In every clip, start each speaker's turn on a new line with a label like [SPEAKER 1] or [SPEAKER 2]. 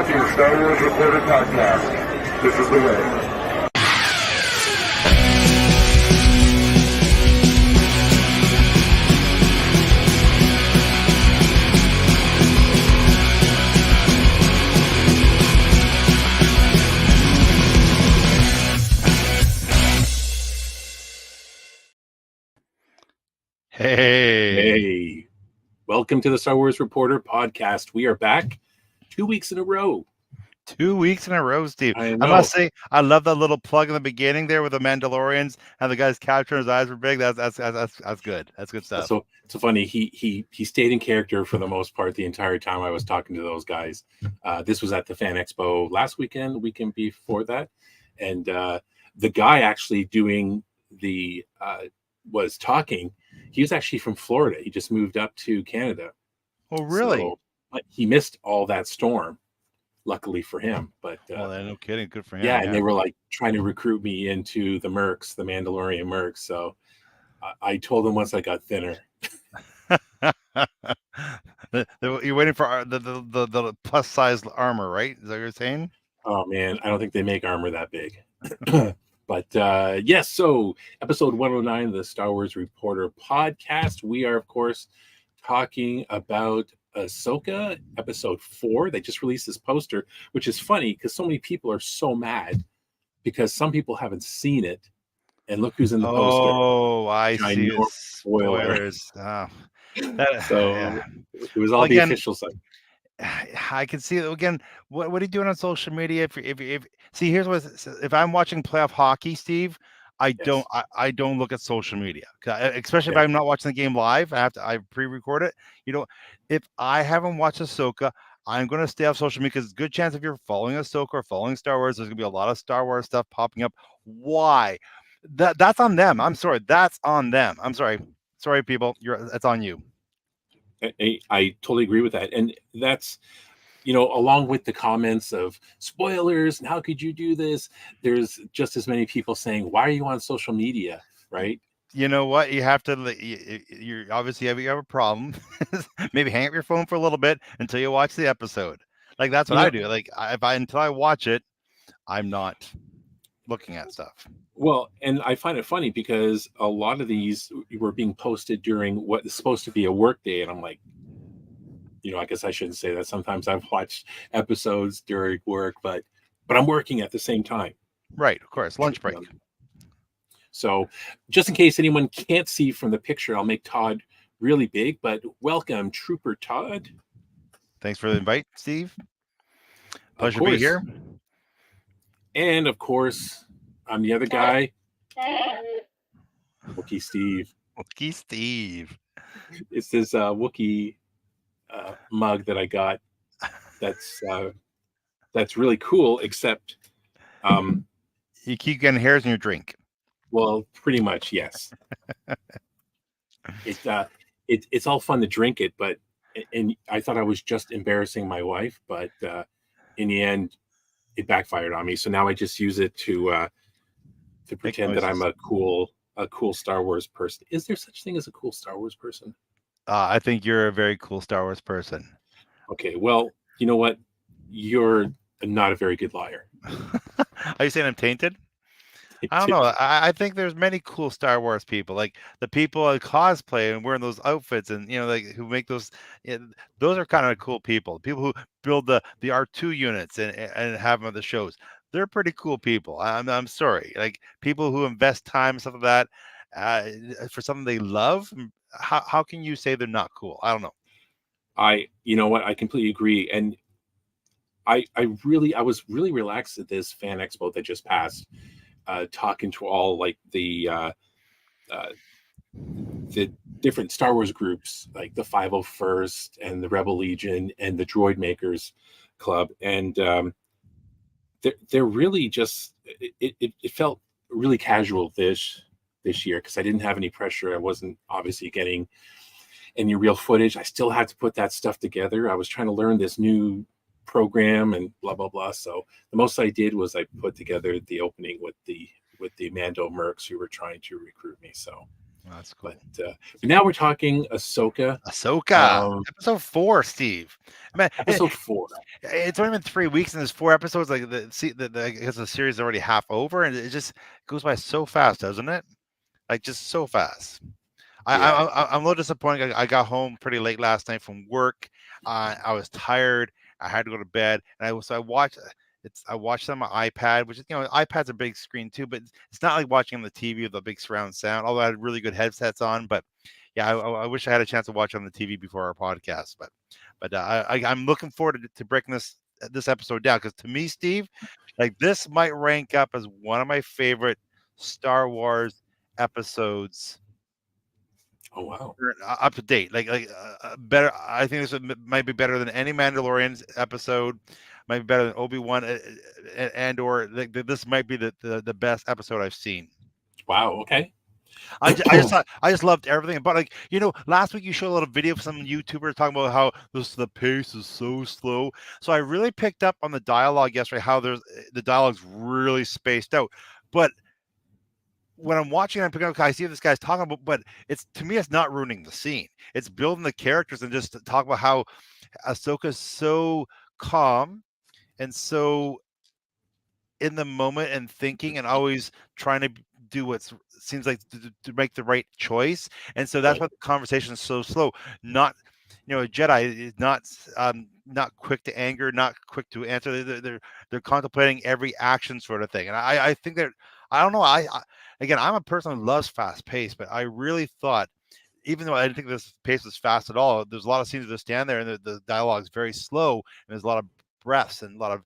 [SPEAKER 1] watching the Star Wars Reporter podcast. This is the way.
[SPEAKER 2] Hey, welcome to the Star Wars Reporter podcast. We are back 2 weeks in a row.
[SPEAKER 3] 2 weeks in a row, Steve.
[SPEAKER 2] I
[SPEAKER 3] I must say, I love that little plug in the beginning there with the Mandalorians and the guy's capturing his eyes were big. That's good. That's good stuff.
[SPEAKER 2] So it's funny. He stayed in character for the most part the entire time I was talking to those guys. This was at the Fan Expo last weekend, the weekend before that, and the guy actually doing the was talking. He was actually from Florida. He just moved up to Canada.
[SPEAKER 3] Oh, really?
[SPEAKER 2] So, but he missed all that storm. Luckily for him, but
[SPEAKER 3] well, no kidding, good for him.
[SPEAKER 2] Yeah, and they were like trying to recruit me into the Mercs, the Mandalorian Mercs. So I told them once I got thinner.
[SPEAKER 3] You're waiting for the plus size armor, right? Is that what you're saying?
[SPEAKER 2] Oh man, I don't think they make armor that big. But yes, so episode 109 of the Star Wars Reporter podcast. We are, of course, talking about Ahsoka episode 4. They just released this poster, which is funny because so many people are so mad because some people haven't seen it. And look who's in the poster.
[SPEAKER 3] Oh, I see. Spoilers.
[SPEAKER 2] So yeah. It was all the official side.
[SPEAKER 3] I can see it again. What are you doing on social media? If see, here's what, if I'm watching playoff hockey, Steve, I don't look at social media, especially if I'm not watching the game live. I pre-record it. You know, if I haven't watched Ahsoka, I'm going to stay off social media because good chance if you're following Ahsoka or following Star Wars, there's going to be a lot of Star Wars stuff popping up. Why? That's on them. I'm sorry. That's on them. I'm sorry. Sorry, people. That's on you.
[SPEAKER 2] I totally agree with that. And that's, along with the comments of spoilers and how could you do this? There's just as many people saying, why are you on social media? Right.
[SPEAKER 3] You know what? You have to, you're obviously you have a problem. Maybe hang up your phone for a little bit until you watch the episode. Like that's what I do. Like until I watch it, I'm not looking at stuff.
[SPEAKER 2] Well, and I find it funny because a lot of these were being posted during what is supposed to be a work day. And I'm like, I guess I shouldn't say that. Sometimes I've watched episodes during work, but I'm working at the same time.
[SPEAKER 3] Right. Of course. Lunch break.
[SPEAKER 2] So just in case anyone can't see from the picture, I'll make Todd really big, but welcome, Trooper Todd.
[SPEAKER 3] Thanks for the invite, Steve. Pleasure to be here.
[SPEAKER 2] And of course, I'm the other guy, Wookiee Steve.
[SPEAKER 3] Wookiee Steve.
[SPEAKER 2] It's this Wookiee mug that I got. That's really cool. Except,
[SPEAKER 3] you keep getting hairs in your drink.
[SPEAKER 2] Well, pretty much, yes. It's all fun to drink it, but I thought I was just embarrassing my wife, but in the end, it backfired on me. So now I just use it to pretend that I'm a cool Star Wars person. Is there such thing as a cool Star Wars person?
[SPEAKER 3] I think you're a very cool Star Wars person.
[SPEAKER 2] Okay, well, you know what? You're not a very good liar.
[SPEAKER 3] Are you saying I'm tainted? I don't know. I think there's many cool Star Wars people, like the people that cosplay and wearing those outfits, and like who make those. Those are kind of cool people. People who build the R2 units and have them at the shows. They're pretty cool people. I'm sorry, like people who invest time and stuff like that for something they love. How can you say they're not cool? I don't know.
[SPEAKER 2] You know what? I completely agree, and I was really relaxed at this Fan Expo that just passed. Talking to all like the different Star Wars groups, like the 501st and the Rebel Legion and the Droid Makers Club, and they're really just it felt really casual this year because I didn't have any pressure. I wasn't obviously getting any real footage. I still had to put that stuff together. I was trying to learn this new program and blah blah blah. So the most I did was I put together the opening with the Mando Mercs who were trying to recruit me. So
[SPEAKER 3] That's cool.
[SPEAKER 2] But now we're talking Ahsoka.
[SPEAKER 3] Episode 4, Steve. Man,
[SPEAKER 2] Episode 4.
[SPEAKER 3] it's only been 3 weeks and there's 4 episodes. Like I guess the series is already half over, and it just goes by so fast, doesn't it? Like just so fast.
[SPEAKER 2] Yeah.
[SPEAKER 3] I'm a little disappointed. I got home pretty late last night from work. I was tired. I had to go to bed, and I watched. I watched it on my iPad, which is, iPad's a big screen too, but it's not like watching on the TV with a big surround sound. Although I had really good headsets on, but yeah, I wish I had a chance to watch on the TV before our podcast. But I'm looking forward to breaking this episode down, because to me, Steve, like this might rank up as one of my favorite Star Wars episodes.
[SPEAKER 2] Oh wow.
[SPEAKER 3] Up to date, better. I think this might be better than any Mandalorian episode. Might be better than Obi-Wan, and or this might be the best episode I've seen.
[SPEAKER 2] Wow. Okay.
[SPEAKER 3] I just loved everything. But last week you showed a little video of some YouTubers talking about how the pace is so slow. So I really picked up on the dialogue yesterday, how the dialogue's really spaced out. But when I'm watching, I'm picking up, I see what this guy's talking about, but to me, it's not ruining the scene. It's building the characters and just talk about how Ahsoka's so calm and so in the moment and thinking and always trying to do what seems like to make the right choice. And so that's why the conversation is so slow. Not, a Jedi is not quick to anger, not quick to answer. They're contemplating every action sort of thing. And I think that, I don't know. Again, I'm a person who loves fast pace, but I really thought, even though I didn't think this pace was fast at all, there's a lot of scenes that stand there and the dialogue is very slow, and there's a lot of breaths and a lot of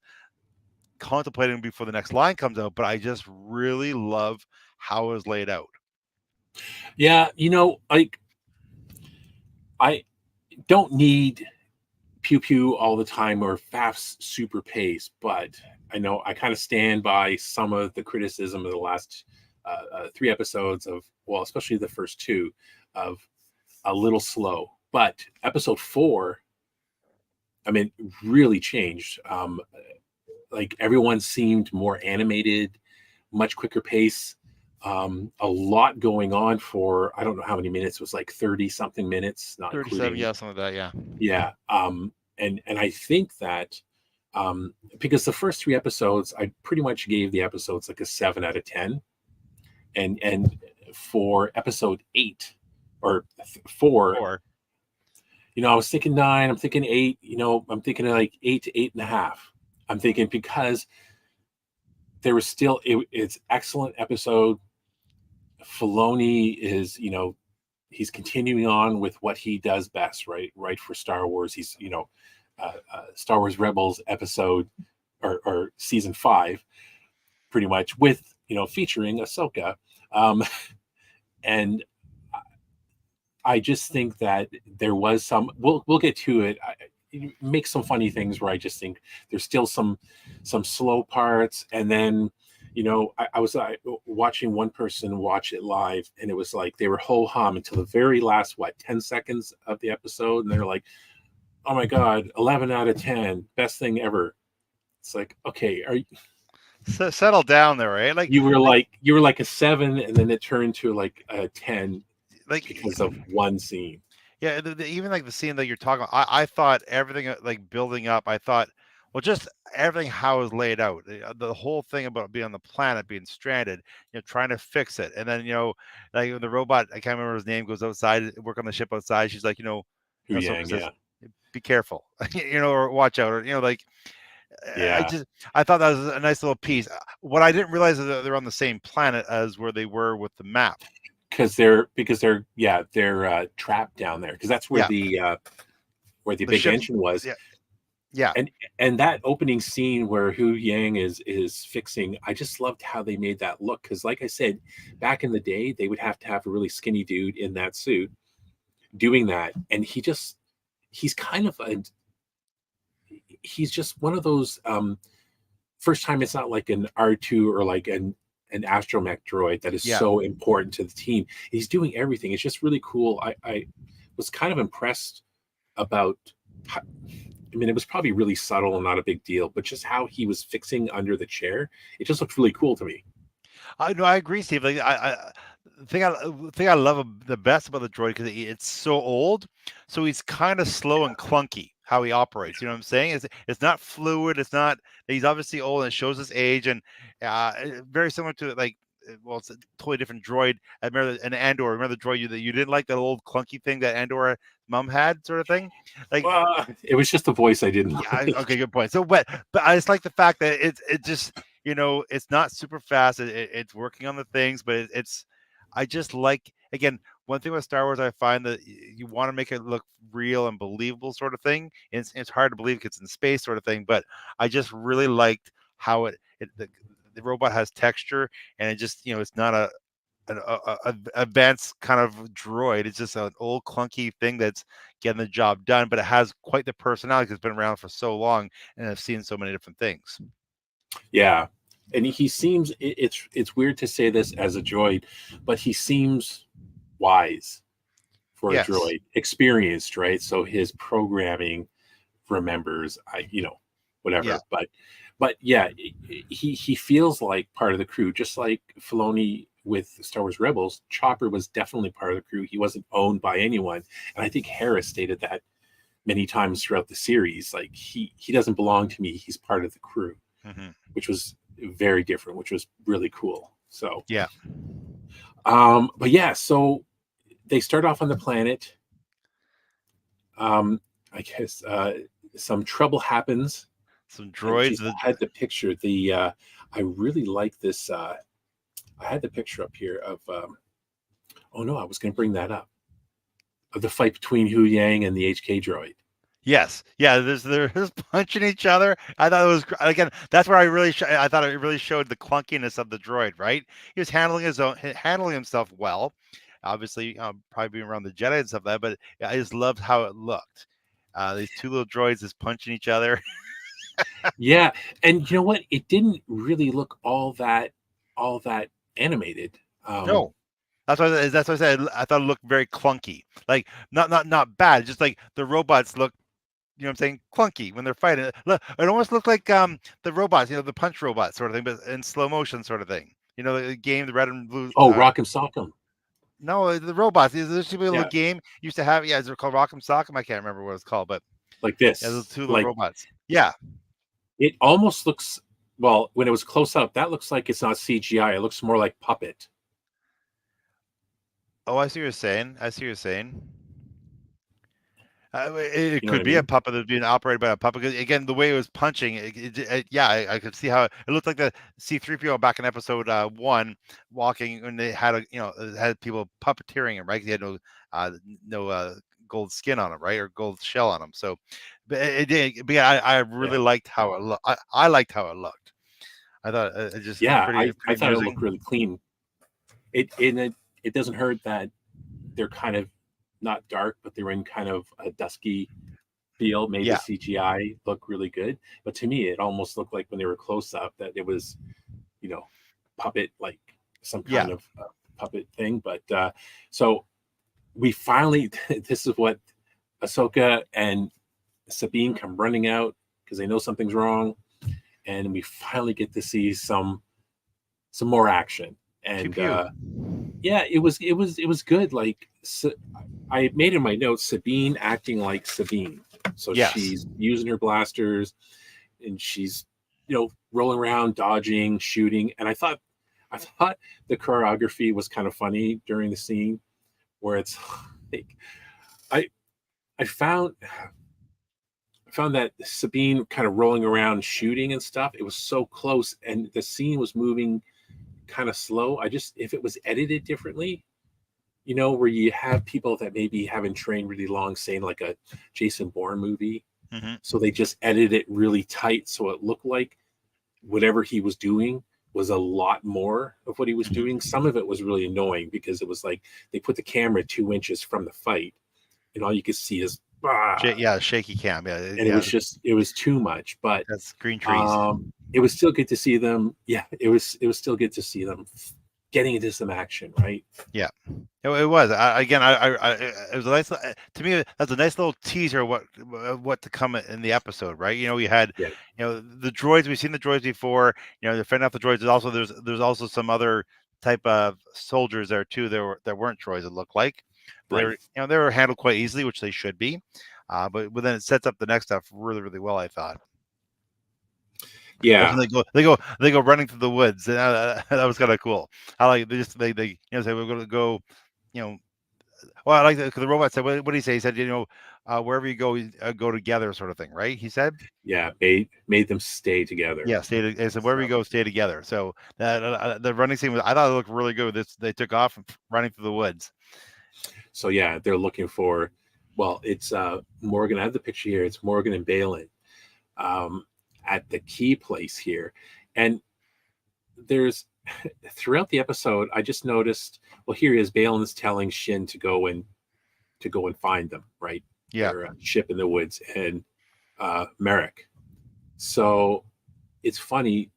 [SPEAKER 3] contemplating before the next line comes out. But I just really love how it was laid out.
[SPEAKER 2] Yeah, I don't need pew pew all the time or fast super pace, but I know I kind of stand by some of the criticism of the last 3 episodes especially the first 2, of a little slow. But episode 4, I mean, really changed. Like everyone seemed more animated, much quicker pace. A lot going on for, I don't know how many minutes. It was like 30 something minutes, not
[SPEAKER 3] 37, yeah, some of that, yeah.
[SPEAKER 2] Yeah. And I think that because the first 3 episodes, I pretty much gave the episodes like a 7 out of 10. And for episode 8 or 4, I was thinking 9, I'm thinking 8, I'm thinking like 8 to 8.5. I'm thinking, because there was still, it's excellent episode. Filoni is, he's continuing on with what he does best, right for Star Wars. He's, Star Wars Rebels episode or season 5, pretty much, with, featuring Ahsoka. And I just think that there was some, we'll get to it. Make some funny things where I just think there's still some slow parts. And then, I was watching one person watch it live, and it was like they were ho hum until the very last 10 seconds of the episode, and they're like, oh my god, 11 out of 10, best thing ever. It's like, okay, are you
[SPEAKER 3] settle down there, right?
[SPEAKER 2] Like you were like a 7, and then it turned to like a 10, because of one scene.
[SPEAKER 3] Yeah, even like the scene that you're talking about, I thought everything like building up. I thought, well, just everything how it was laid out, the whole thing about being on the planet, being stranded, trying to fix it, and then like the robot, I can't remember his name, goes outside, work on the ship outside. She's like,
[SPEAKER 2] Hu Yang,
[SPEAKER 3] says, be careful, or watch out, or like,
[SPEAKER 2] yeah.
[SPEAKER 3] I thought that was a nice little piece. What I didn't realize is that they're on the same planet as where they were with the map.
[SPEAKER 2] Because they're trapped down there, because that's where the big engine was.
[SPEAKER 3] Yeah.
[SPEAKER 2] And that opening scene where Hu Yang is fixing, I just loved how they made that look, because like I said, back in the day, they would have to have a really skinny dude in that suit doing that, and he's just one of those first time, it's not like an R2 or like an astromech droid that is so important to the team. He's doing everything. It's just really cool. I was kind of impressed about how, it was probably really subtle and not a big deal, but just how he was fixing under the chair, it just looked really cool to me.
[SPEAKER 3] I agree, Steve. Like thing I love the best about the droid, because it's so old, so he's kind of slow and clunky how he operates. You know what I'm saying? It's not fluid. It's not. He's obviously old, and it shows his age, and very similar to like. Well, it's a totally different droid. I remember an Andor. Remember the droid that you didn't like, that old clunky thing that Andor mom had, sort of thing. Like,
[SPEAKER 2] Well, it was just the voice I didn't
[SPEAKER 3] yeah,
[SPEAKER 2] like.
[SPEAKER 3] okay, good point. So, but I just like the fact that it just, it's not super fast. It's working on the things, but it's I just like, again, one thing with Star Wars, I find that you want to make it look real and believable, sort of thing. It's hard to believe because it's in space, sort of thing. But I just really liked how the robot has texture, and it just, it's not a advanced kind of droid. It's just an old clunky thing that's getting the job done, but it has quite the personality because it's been around for so long and I've seen so many different things.
[SPEAKER 2] Yeah, and he seems, it's weird to say this as a droid, but he seems wise for a
[SPEAKER 3] Yes.
[SPEAKER 2] droid, experienced, right? So his programming remembers, whatever.
[SPEAKER 3] Yeah.
[SPEAKER 2] But yeah, he feels like part of the crew, just like Filoni with Star Wars Rebels. Chopper was definitely part of the crew. He wasn't owned by anyone, and I think Harris stated that many times throughout the series. Like, he doesn't belong to me. He's part of the crew, which was very different, which was really cool. So
[SPEAKER 3] Yeah.
[SPEAKER 2] But yeah, so they start off on the planet. I guess some trouble happens.
[SPEAKER 3] Some
[SPEAKER 2] And
[SPEAKER 3] droids.
[SPEAKER 2] geez, I had the picture. I really like this. I had the picture up here of. Oh no, I was going to bring that up. Of the fight between Hu Yang and the HK droid.
[SPEAKER 3] Yes, yeah. They're punching each other. I thought it was, again. That's where I thought it really showed the clunkiness of the droid. Right, he was handling himself well. Obviously, probably being around the Jedi and stuff like that. But I just loved how it looked. These two little droids just punching each other.
[SPEAKER 2] Yeah, and you know what? It didn't really look all that animated.
[SPEAKER 3] No, that's what I said. I thought it looked very clunky. Like, not bad. Just like the robots look, you know what I'm saying, clunky when they're fighting. Look, it almost looked like the robots, the punch robot sort of thing, but in slow motion sort of thing. The game, the red and blue.
[SPEAKER 2] Oh, Rock'em Sock'em.
[SPEAKER 3] No, the robots. There used to be a little
[SPEAKER 2] Yeah,
[SPEAKER 3] game used to have. Yeah, is it called Rock'em Sock'em? I can't remember what it's called, but
[SPEAKER 2] like
[SPEAKER 3] yeah, those
[SPEAKER 2] this.
[SPEAKER 3] two little
[SPEAKER 2] Like,
[SPEAKER 3] robots. Yeah.
[SPEAKER 2] it almost looks. Well, when it was close up, that looks like it's not CGI. It looks more like puppet.
[SPEAKER 3] Oh, I see what you're saying. It
[SPEAKER 2] You know what
[SPEAKER 3] could
[SPEAKER 2] I
[SPEAKER 3] be a
[SPEAKER 2] mean?
[SPEAKER 3] puppet that's being operated by a puppet. 'Cause again, the way it was punching, yeah, I could see how it looked like the C-3PO back in episode 1, walking, and they had had people puppeteering him, right? He had no gold skin on him, right, or gold shell on him. So, but it did. But yeah, I really
[SPEAKER 2] Yeah.
[SPEAKER 3] liked how it looked. I liked how it looked. I thought it just
[SPEAKER 2] Yeah,
[SPEAKER 3] pretty
[SPEAKER 2] I thought it looked
[SPEAKER 3] amusing.
[SPEAKER 2] really clean. It doesn't hurt that they're kind of not dark, but they're in kind of a dusky feel. Made the
[SPEAKER 3] Yeah,
[SPEAKER 2] CGI look really good, but to me, it almost looked like when they were close up that it was, you know, puppet, like some
[SPEAKER 3] yeah,
[SPEAKER 2] kind of puppet thing. But so we finally, this is what Ahsoka and Sabine come running out because they know something's wrong, and we finally get to see some more action.
[SPEAKER 3] pew
[SPEAKER 2] And
[SPEAKER 3] pew.
[SPEAKER 2] yeah, it was good. Like, I made in my notes Sabine acting like Sabine. So
[SPEAKER 3] Yes,
[SPEAKER 2] she's using her blasters and she's rolling around, dodging, shooting. And I thought the choreography was kind of funny during the scene where it's like I I found that Sabine kind of rolling around shooting and stuff. It was so close and the scene was moving kind of slow. If it was edited differently, where you have people that maybe haven't trained really long, saying like a Jason Bourne movie.
[SPEAKER 3] hmm
[SPEAKER 2] So they just edited it really tight so it looked like whatever he was doing was a lot more of what he was doing. Some of it was really annoying because it was like they put the camera 2 inches from the fight and all you could see is
[SPEAKER 3] yeah, shaky cam. Yeah,
[SPEAKER 2] and
[SPEAKER 3] yeah,
[SPEAKER 2] it was too much. But
[SPEAKER 3] that's green trees.
[SPEAKER 2] it was still good to see them. Yeah, it was still good to see them getting into some action, right?
[SPEAKER 3] Yeah, it was. It was a nice, to me. That's a nice little teaser of what to come in the episode, right? We had,
[SPEAKER 2] Yeah.
[SPEAKER 3] the droids. We've seen the droids before. They're fending off the droids. There's also some other type of soldiers there too. There weren't droids. It looked like, but
[SPEAKER 2] Right.
[SPEAKER 3] they were handled quite easily, which they should be. But then it sets up the next stuff really, really well, I thought.
[SPEAKER 2] Yeah.
[SPEAKER 3] They go running through the woods, and that was kind of cool. I like they say we're going to go, you know. Well, I like the robot said, what did he say? He said, wherever you go together, sort of thing, right? He said,
[SPEAKER 2] Yeah. Made them stay together.
[SPEAKER 3] yeah, he said, wherever you go, stay together. So the running scene I thought it looked really good. They took off running through the woods.
[SPEAKER 2] So yeah, they're looking for. Well, it's Morgan. I have the picture here. It's Morgan and Balin at the key place here, and there's throughout the episode, I just noticed. Well, here is Balin's telling Shin to go and find them. Right,
[SPEAKER 3] Yeah,
[SPEAKER 2] their ship in the woods, and Merrick. So it's funny.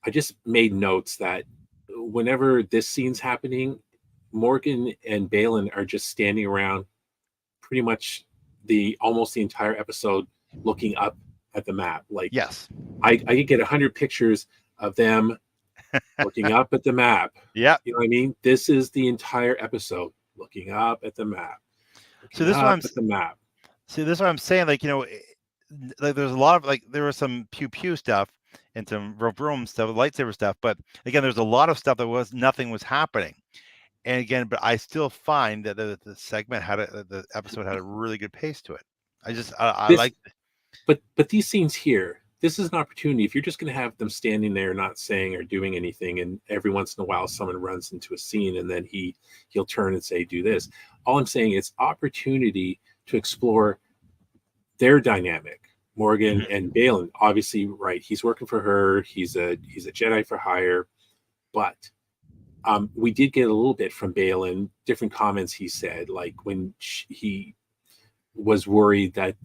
[SPEAKER 2] I just made notes that whenever this scene's happening, Morgan and Balin are just standing around pretty much almost the entire episode looking up at the map. Like,
[SPEAKER 3] yes,
[SPEAKER 2] I could get 100 pictures of them looking up at the map.
[SPEAKER 3] yeah.
[SPEAKER 2] You know what I mean? This is the entire episode looking up at the map.
[SPEAKER 3] So this is what
[SPEAKER 2] The map.
[SPEAKER 3] See, this is what I'm saying. Like, like there's a lot of there was some pew pew stuff and some room stuff, lightsaber stuff, but again, there's a lot of stuff that nothing was happening. And again, but I still find that the segment the episode had a really good pace to it. I like.
[SPEAKER 2] But these scenes here, this is an opportunity. If you're just going to have them standing there, not saying or doing anything, and every once in a while someone runs into a scene, and then he'll turn and say, "Do this." All I'm saying is opportunity to explore their dynamic. Morgan and Balin, obviously, right? He's working for her. He's a Jedi for hire, but we did get a little bit from Balin, different comments he said, like when he was worried that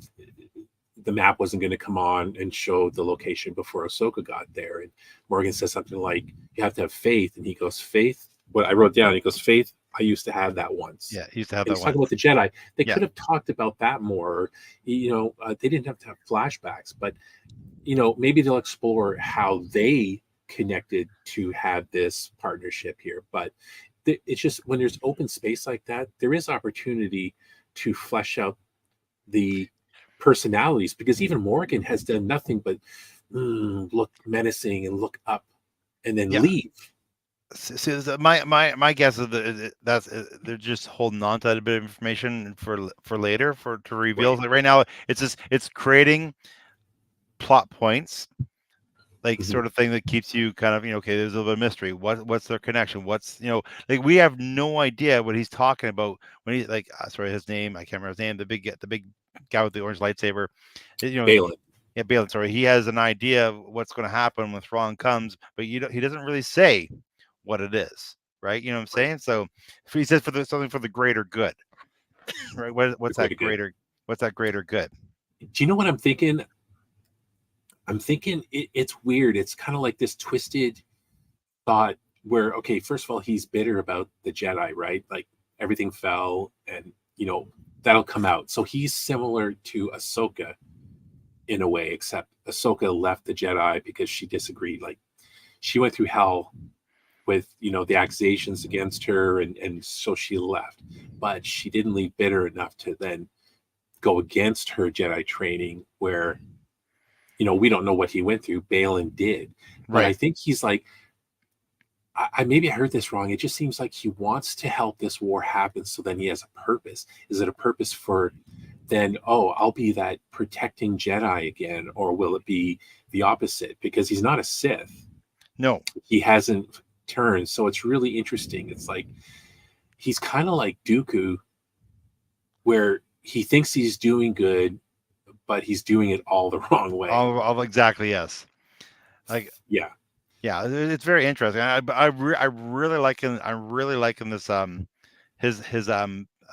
[SPEAKER 2] the map wasn't going to come on and show the location before Ahsoka got there. And Morgan says something like, "You have to have faith." And he goes, "Faith?" What I wrote down, he goes, "Faith? I used to have that once."
[SPEAKER 3] Yeah, he used to have
[SPEAKER 2] and
[SPEAKER 3] that
[SPEAKER 2] he's
[SPEAKER 3] one.
[SPEAKER 2] talking about the Jedi. They could have talked about that more. They didn't have to have flashbacks, but maybe they'll explore how they connected to have this partnership here. But it's just when there's open space like that, there is opportunity to flesh out the personalities, because even Morgan has done nothing but look menacing and look up and then leave.
[SPEAKER 3] See, my guess is that they're just holding on to that bit of information for later to reveal. Right. Right now, it's creating plot points, like sort of thing that keeps you kind of okay. There's a little bit of mystery. What's their connection? What's like we have no idea what he's talking about when he's like sorry, his name, I can't remember his name. The big guy with the orange lightsaber.
[SPEAKER 2] Balin.
[SPEAKER 3] Yeah, Balin. Sorry, he has an idea of what's going to happen when Thrawn comes, but he doesn't really say what it is, right? You know what I'm saying? So if he says something for the greater good, right? What's that greater good?
[SPEAKER 2] Do you know what I'm thinking? I'm thinking it's weird. It's kind of like this twisted thought where, okay, first of all, he's bitter about the Jedi, right? Like everything fell and, that'll come out. So he's similar to Ahsoka in a way, except Ahsoka left the Jedi because she disagreed. Like she went through hell with, the accusations against her. And so she left, but she didn't leave bitter enough to then go against her Jedi training where, we don't know what he went through. Balin did. But right. I think he's like, I maybe I heard this wrong. It just seems like he wants to help this war happen. So then he has a purpose. Is it a purpose for then, I'll be that protecting Jedi again? Or will it be the opposite? Because he's not a Sith.
[SPEAKER 3] No.
[SPEAKER 2] He hasn't turned. So it's really interesting. It's like, he's kind of like Dooku, where he thinks he's doing good, but he's doing it all the wrong way.
[SPEAKER 3] Exactly, yes. Like
[SPEAKER 2] yeah,
[SPEAKER 3] it's very interesting. I really like him. I'm really liking this. His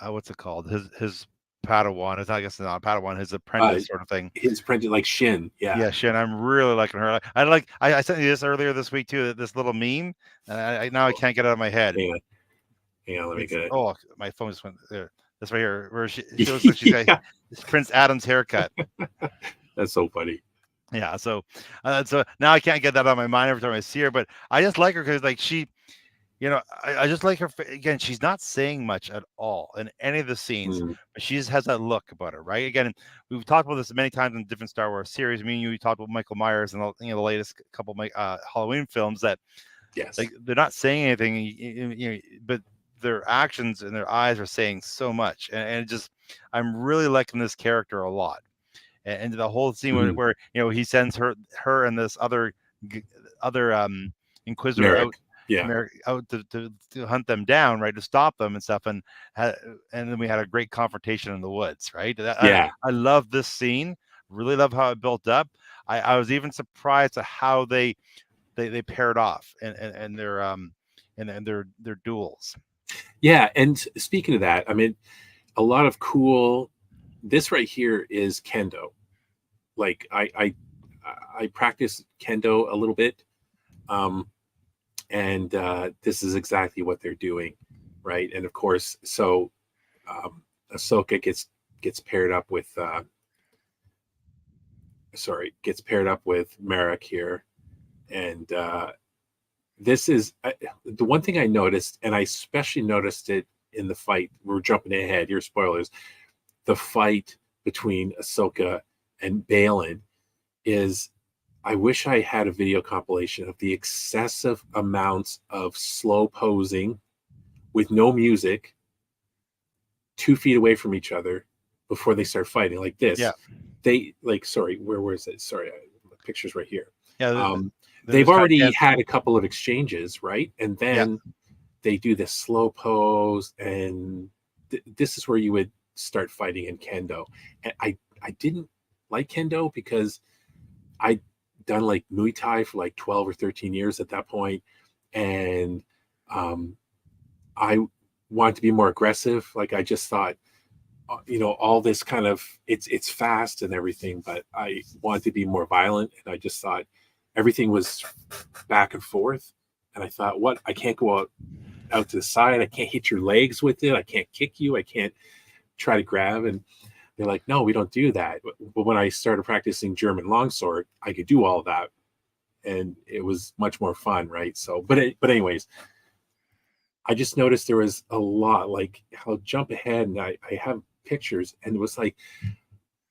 [SPEAKER 3] what's it called? His Padawan. It's I guess not a Padawan. His apprentice sort of thing.
[SPEAKER 2] His apprentice, like Shin. Yeah,
[SPEAKER 3] Shin. I'm really liking her. I sent you this earlier this week too. This little meme. I can't get it out of my head.
[SPEAKER 2] Hang on, let me get it.
[SPEAKER 3] Oh, my phone just went there. This right here, where she looks like she's got Prince Adam's haircut.
[SPEAKER 2] That's so funny.
[SPEAKER 3] Yeah, so now I can't get that out of my mind every time I see her, but I just like her because like she I just like her again. She's not saying much at all in any of the scenes,
[SPEAKER 2] Mm,
[SPEAKER 3] but she just has that look about her, right? Again, we've talked about this many times in different Star Wars series. Me and you, we talked about Michael Myers and the latest couple of Halloween films that
[SPEAKER 2] yes.
[SPEAKER 3] like they're not saying anything, but their actions and their eyes are saying so much, and I'm really liking this character a lot, and the whole scene
[SPEAKER 2] Mhm.
[SPEAKER 3] where he sends her and this other Inquisitor
[SPEAKER 2] Merrick. Yeah.
[SPEAKER 3] out to hunt them down, right, to stop them and stuff, and then we had a great confrontation in the woods, right?
[SPEAKER 2] Yeah.
[SPEAKER 3] I love this scene, really love how it built up. I was even surprised at how they paired off and their duels.
[SPEAKER 2] Yeah. And speaking of that, I mean, a lot of cool. This right here is kendo. Like I practice kendo a little bit, um, and this is exactly what they're doing, right? And of course, so Ahsoka gets paired up with gets paired up with Merrick here, and this is the one thing I noticed, and I especially noticed it in the fight. We're jumping ahead here, spoilers. The fight between Ahsoka and Balin is. I wish I had a video compilation of the excessive amounts of slow posing with no music, 2 feet away from each other before they start fighting like this.
[SPEAKER 3] Yeah,
[SPEAKER 2] They like, sorry, where is it? Sorry, the picture's right here.
[SPEAKER 3] yeah. They're
[SPEAKER 2] They've
[SPEAKER 3] just trying to
[SPEAKER 2] already
[SPEAKER 3] dance.
[SPEAKER 2] had a couple of exchanges, right? And
[SPEAKER 3] Yeah.
[SPEAKER 2] then they do this slow pose, and this is where you would start fighting in kendo. And I didn't like kendo because I'd done like Muay Thai for like 12 or 13 years at that point, and um, I wanted to be more aggressive. Like I just thought, all this kind of it's fast and everything, but I wanted to be more violent, and I just thought everything was back and forth. And I thought, what? I can't go out to the side. I can't hit your legs with it. I can't kick you. I can't try to grab. And they're like, no, we don't do that. But when I started practicing German longsword, I could do all of that, and it was much more fun, right? So, but anyways, I just noticed there was a lot. Like I'll jump ahead, and I have pictures, and it was like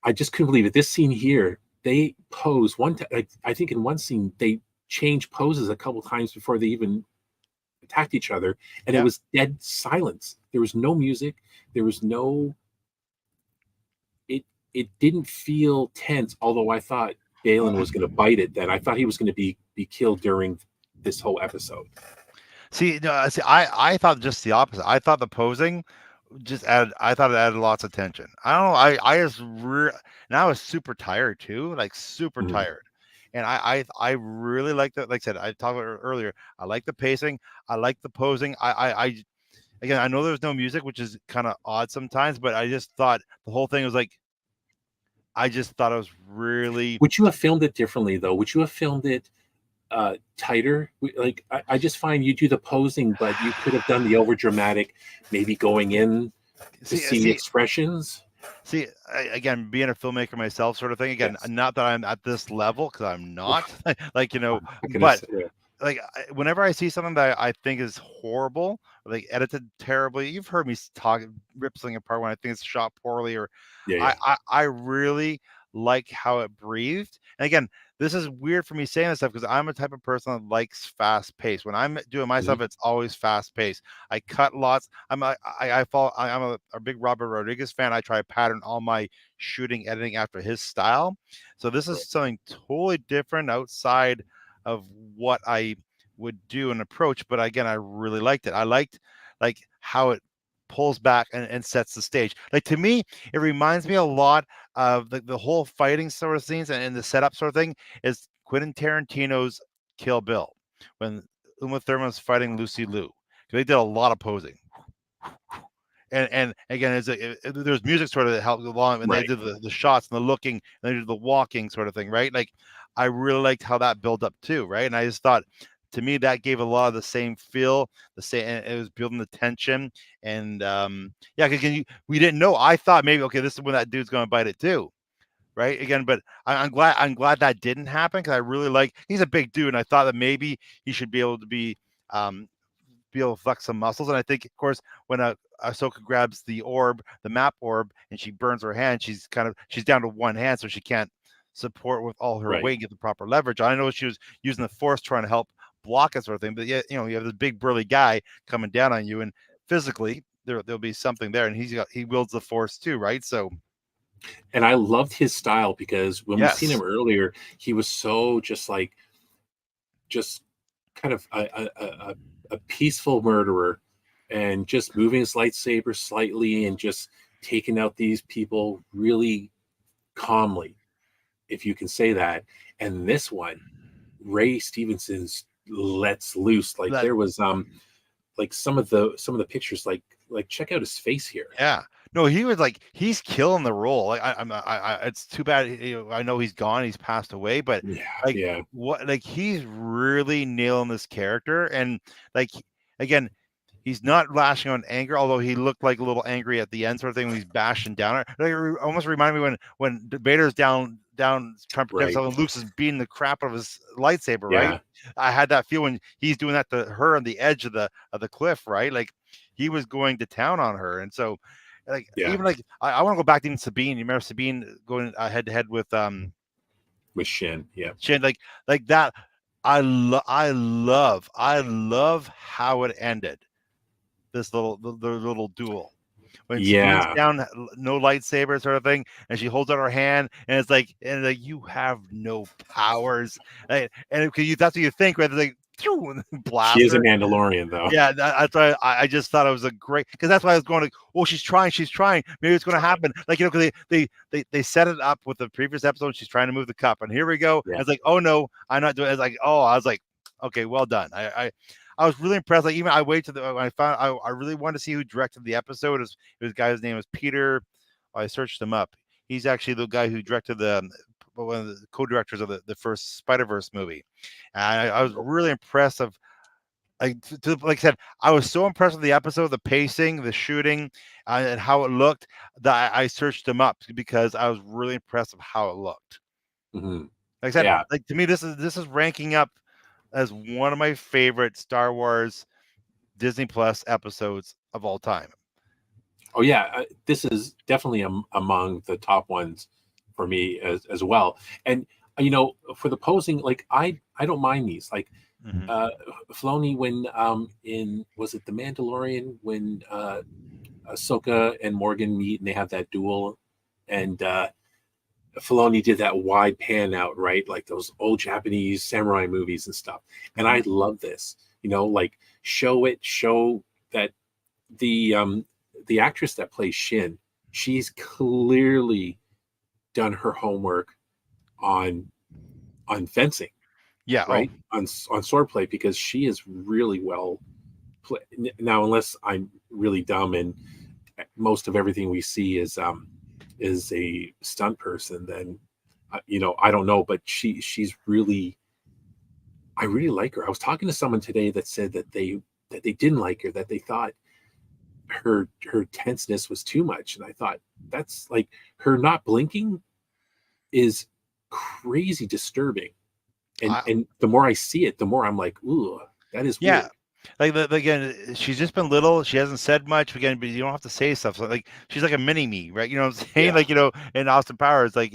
[SPEAKER 2] I just couldn't believe it. This scene here, they pose one time. Like, I think in one scene they changed poses a couple times before they even attacked each other, and it
[SPEAKER 3] Yeah.
[SPEAKER 2] was dead silence. There was no music. There was no. It didn't feel tense. Although I thought Balin was going to bite it. Then I thought he was going to be killed during this whole episode.
[SPEAKER 3] See, no, see, I thought just the opposite. I thought the posing just added. I thought it added lots of tension. I don't know. And I was super tired too, like super
[SPEAKER 2] Mhm.
[SPEAKER 3] tired. And I really like that. Like I said, I talked about it earlier. I like the pacing. I like the posing. I again, I know there's no music, which is kind of odd sometimes, but I just thought the whole thing was like. I just thought it was really.
[SPEAKER 2] Would you have filmed it differently though? Would you have filmed it tighter? Like I just find you do the posing, but you could have done the over dramatic, maybe going in to
[SPEAKER 3] See,
[SPEAKER 2] see expressions.
[SPEAKER 3] See, again, being a filmmaker myself, sort of thing. Again,
[SPEAKER 2] Yes.
[SPEAKER 3] not that I'm at this level because I'm not, like
[SPEAKER 2] I'm not gonna
[SPEAKER 3] but
[SPEAKER 2] say,
[SPEAKER 3] like whenever I see something that I think is horrible, like edited terribly, you've heard me talk rip something apart when I think it's shot poorly, or
[SPEAKER 2] yeah,
[SPEAKER 3] I
[SPEAKER 2] yeah.
[SPEAKER 3] I really like how it breathed. And again, this is weird for me saying this stuff because I'm a type of person that likes fast pace. When I'm doing my
[SPEAKER 2] Mhm.
[SPEAKER 3] stuff, it's always fast paced. I cut lots. I follow. I'm a big Robert Rodriguez fan. I try to pattern all my shooting editing after his style. So this is
[SPEAKER 2] Right.
[SPEAKER 3] something totally different outside of what I would do and approach. But again, I really liked it. I liked like how it pulls back and sets the stage. Like to me, it reminds me a lot of the whole fighting sort of scenes and the setup sort of thing is Quentin Tarantino's Kill Bill when Uma Thurman's fighting Lucy Liu. They did a lot of posing. And again, there's music sort of that helped along, and they
[SPEAKER 2] Right.
[SPEAKER 3] did the shots and the looking, and they did the walking sort of thing, right? Like, I really liked how that built up too, right? And I just thought, to me, that gave a lot of the same feel, the same, and it was building the tension, and yeah, because we didn't know. I thought maybe okay, this is when that dude's going to bite it too, right? Again, but I'm glad that didn't happen because I really like he's a big dude, and I thought that maybe he should be able to be um be able to flex some muscles. And I think, of course, when Ahsoka grabs the orb, the map orb, and she burns her hand, she's down to one hand, so she can't support with all her
[SPEAKER 2] Right.
[SPEAKER 3] weight, get the proper leverage. I know she was using the Force trying to help block it, sort of thing. But yeah, you have this big burly guy coming down on you, and physically there'll be something there, and he wields the Force too, right? So.
[SPEAKER 2] And I loved his style because when we seen
[SPEAKER 3] Yes.
[SPEAKER 2] him earlier, he was so just kind of a peaceful murderer, and just moving his lightsaber slightly and just taking out these people really calmly, if you can say that. And this one, Ray Stevenson's lets loose. Like
[SPEAKER 3] That
[SPEAKER 2] there was like some of the pictures, like check out his face here.
[SPEAKER 3] Yeah. No, he was like he's killing the role. Like it's too bad. I know he's gone. He's passed away, but
[SPEAKER 2] Yeah,
[SPEAKER 3] like
[SPEAKER 2] yeah,
[SPEAKER 3] like he's really nailing this character. And like again, he's not lashing on anger, although he looked like a little angry at the end, sort of thing when he's bashing down. Like, it almost reminded me when Vader's down trying to protect
[SPEAKER 2] right.
[SPEAKER 3] himself, and Luke's is beating the crap out of his lightsaber. Right.
[SPEAKER 2] Yeah,
[SPEAKER 3] I had that feel when he's doing that to her on the edge of the cliff. Right. Like he was going to town on her, and so like
[SPEAKER 2] yeah,
[SPEAKER 3] even like I want to go back to even Sabine. You remember Sabine going head to head with
[SPEAKER 2] with Shin. Yeah.
[SPEAKER 3] Shin, like that. I love how it ended. This the little duel when Sabine's
[SPEAKER 2] Yeah.
[SPEAKER 3] down, no lightsaber sort of thing, and she holds out her hand, and it's like, you have no powers, and because that's what you think, right? It's like,
[SPEAKER 2] She
[SPEAKER 3] blast
[SPEAKER 2] is a
[SPEAKER 3] her.
[SPEAKER 2] Mandalorian, though.
[SPEAKER 3] Yeah, that's why I just thought it was a great, because that's why I was going to. Oh, she's trying. Maybe it's going to happen. Like because they set it up with the previous episode. She's trying to move the cup, and here we go.
[SPEAKER 2] Yeah.
[SPEAKER 3] It's like, oh no, I'm not doing. It's like, oh, I was like, okay, well done. I was really impressed. Like even I waited to the when I found I really wanted to see who directed the episode. It was a guy whose name was Peter. I searched him up. He's actually the guy who directed one of the co-directors of the first Spider-Verse movie. And I was really impressed of. Like like I said, I was so impressed with the episode, the pacing, the shooting, and how it looked that I searched them up because I was really impressed with how it looked.
[SPEAKER 2] Hmm.
[SPEAKER 3] Like I said,
[SPEAKER 2] Yeah.
[SPEAKER 3] like to me, this is ranking up as one of my favorite Star Wars Disney Plus episodes of all time.
[SPEAKER 2] Oh yeah, this is definitely among the top ones for me as well. And for the posing, like I don't mind these. Like
[SPEAKER 3] Mm-hmm.
[SPEAKER 2] Filoni, when in was it the Mandalorian, when Ahsoka and Morgan meet and they have that duel, and Filoni did that wide pan out, right, like those old Japanese samurai movies and stuff. And I love this. Like show that the actress that plays Shin, she's clearly done her homework on fencing,
[SPEAKER 3] Yeah.
[SPEAKER 2] right? On swordplay, because she is really well played. Now, unless I'm really dumb and most of everything we see is a stunt person, then I don't know, but she's really, I really like her. I was talking to someone today that said that they didn't like her, that they thought her tenseness was too much, and I thought that's like, her not blinking is crazy disturbing, and the more I see it, the more I'm like, ooh, that is
[SPEAKER 3] Yeah.
[SPEAKER 2] weird.
[SPEAKER 3] Like again, she's just been little. She hasn't said much again, but you don't have to say stuff. So like she's like a mini me, right? You know what I'm saying?
[SPEAKER 2] Yeah.
[SPEAKER 3] Like in Austin Powers, like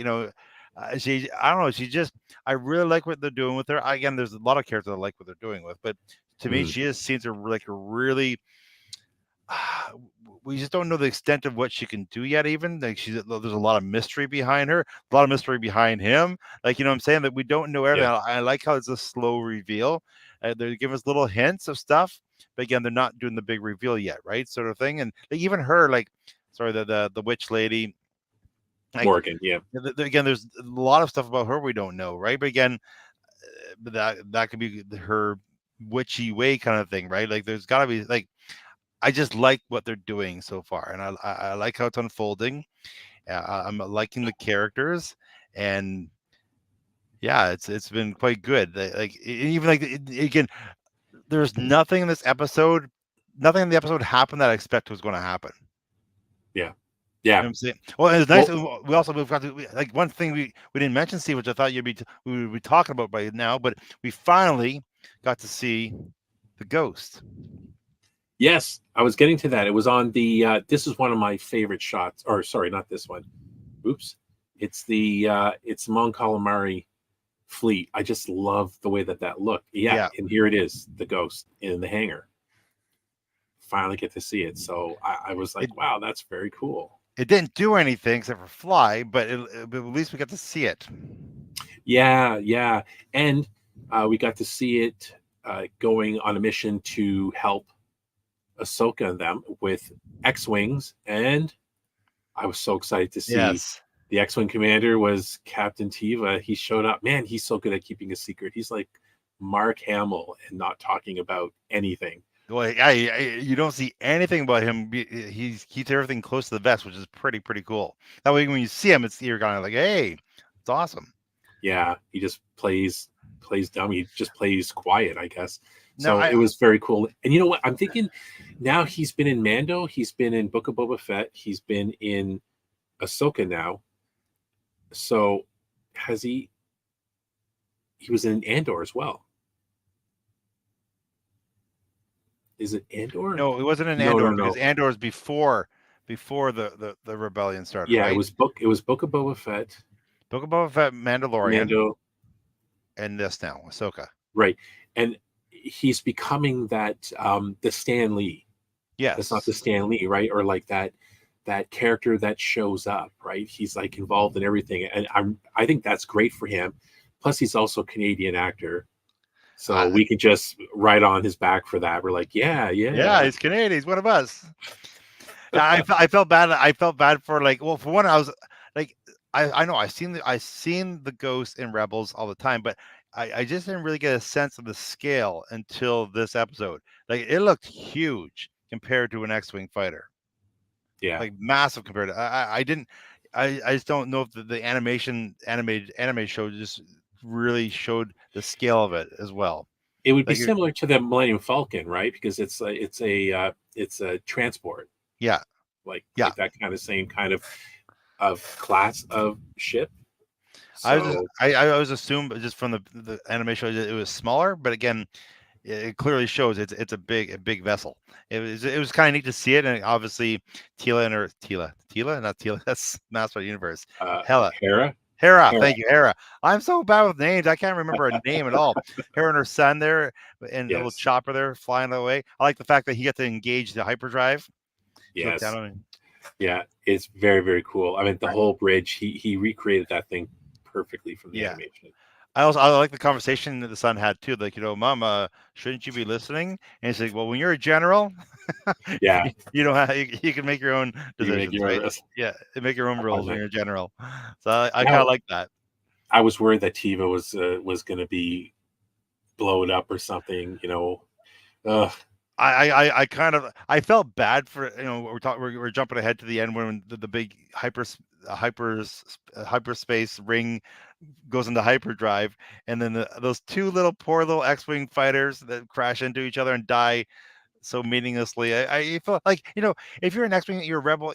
[SPEAKER 3] she. I don't know. She just. I really like what they're doing with her. Again, there's a lot of characters I like what they're doing with, but to me, she just seems to like a really. We just don't know the extent of what she can do yet. Even like there's a lot of mystery behind her, a lot of mystery behind him. Like what I'm saying, that we don't know everything.
[SPEAKER 2] Yeah.
[SPEAKER 3] I like how it's a slow reveal. They give us little hints of stuff, but again, they're not doing the big reveal yet, right? Sort of thing. And like, even her, like, sorry, the witch lady, like
[SPEAKER 2] Morgan, yeah.
[SPEAKER 3] again, there's a lot of stuff about her we don't know, right? But again, that could be her witchy way kind of thing, right? Like, there's got to be like. I just like what they're doing so far, and I like how it's unfolding. I'm liking the characters, and yeah, it's been quite good. Like even like again, there's nothing in this episode, nothing in the episode happened that I expect was going to happen.
[SPEAKER 2] Yeah.
[SPEAKER 3] You know
[SPEAKER 2] Yeah.
[SPEAKER 3] what I'm saying? Well, it's nice. We've got to, like, one thing we didn't mention, Steve, which I thought we would be talking about by now, but we finally got to see the ghost.
[SPEAKER 2] Yes, I was getting to that. It was on the. This is one of my favorite shots. Or sorry, not this one. Oops. It's Mon Calamari fleet. I just love the way that looked. Yeah,
[SPEAKER 3] Yeah,
[SPEAKER 2] and here it is, the ghost in the hangar. Finally get to see it. So I was
[SPEAKER 3] it
[SPEAKER 2] like, wow, that's very cool.
[SPEAKER 3] it didn't do anything except for fly, but at least we got to see it.
[SPEAKER 2] Yeah, yeah. And we got to see it going on a mission to help Ahsoka and them with X-Wings. And I was so excited to see
[SPEAKER 3] Yes.
[SPEAKER 2] the X-Wing commander was Captain Teva. He showed up. Man, he's so good at keeping a secret. He's like Mark Hamill and not talking about anything.
[SPEAKER 3] Well, you don't see anything about him. He keeps everything close to the vest, which is pretty cool. That way, when you see him, you're kind of like, hey, it's awesome.
[SPEAKER 2] Yeah, he just plays dumb. He just plays quiet, I guess.
[SPEAKER 3] No,
[SPEAKER 2] So it was very cool. And you know what? I'm thinking now he's been in Mando, he's been in Book of Boba Fett, he's been in Ahsoka now. So has he was in Andor as well. Is it Andor?
[SPEAKER 3] No, it wasn't in
[SPEAKER 2] No,
[SPEAKER 3] Andor
[SPEAKER 2] no, no.
[SPEAKER 3] because Andor is before the rebellion started.
[SPEAKER 2] Yeah,
[SPEAKER 3] right?
[SPEAKER 2] it was Book of Boba Fett,
[SPEAKER 3] Book of Boba Fett, Mandalorian,
[SPEAKER 2] Mando,
[SPEAKER 3] and this now, Ahsoka.
[SPEAKER 2] right. And he's becoming that the Stan Lee.
[SPEAKER 3] Yes,
[SPEAKER 2] That's not the Stan Lee, right? Or like that character that shows up, right? He's like involved in everything, and I think that's great for him. Plus, he's also a Canadian actor, so we can just ride on his back for that. We're like, yeah,
[SPEAKER 3] he's Canadian. He's one of us. I felt bad. I felt bad for well, for one, I was like, I know I seen the ghost in Rebels all the time, but I just didn't really get a sense of the scale until this episode. Like it looked huge compared to an X-wing fighter.
[SPEAKER 2] Yeah,
[SPEAKER 3] like massive compared to I didn't I just don't know if the anime show just really showed the scale of it as well.
[SPEAKER 2] it would be
[SPEAKER 3] Like
[SPEAKER 2] similar to the Millennium Falcon, right? Because it's a transport,
[SPEAKER 3] yeah,
[SPEAKER 2] like
[SPEAKER 3] yeah.
[SPEAKER 2] that kind of same kind of class of ship.
[SPEAKER 3] I was just,
[SPEAKER 2] So
[SPEAKER 3] I always assumed just from the anime show that it was smaller, but again, it clearly shows it's a big vessel. It was kind of neat to see it, and obviously Tila not Tila, that's Master of the Universe.
[SPEAKER 2] Hera,
[SPEAKER 3] Thank you, Hera. I'm so bad with names. I can't remember a name at all. Hera and her son there, and a little
[SPEAKER 2] yes,
[SPEAKER 3] chopper there flying away. I like the fact that he got to engage the hyperdrive.
[SPEAKER 2] yes.
[SPEAKER 3] Down on
[SPEAKER 2] Yeah, it's very, very cool. I mean, the whole bridge, he recreated that thing perfectly from the animation.
[SPEAKER 3] I like the conversation that the son had too. Like, Mom, shouldn't you be listening? And he's like, well, when you're a general,
[SPEAKER 2] Yeah,
[SPEAKER 3] you don't have you can make your own decisions, right? Yeah, make your own rules when you're a general. So I kind of like that.
[SPEAKER 2] I was worried that Tiva was going to be blown up or something.
[SPEAKER 3] I kind of felt bad for we're jumping ahead to the end when the big hyperspace ring goes into hyperdrive, and then those two poor little X-wing fighters that crash into each other and die so meaninglessly. I feel like if you're an X-wing, you're a rebel,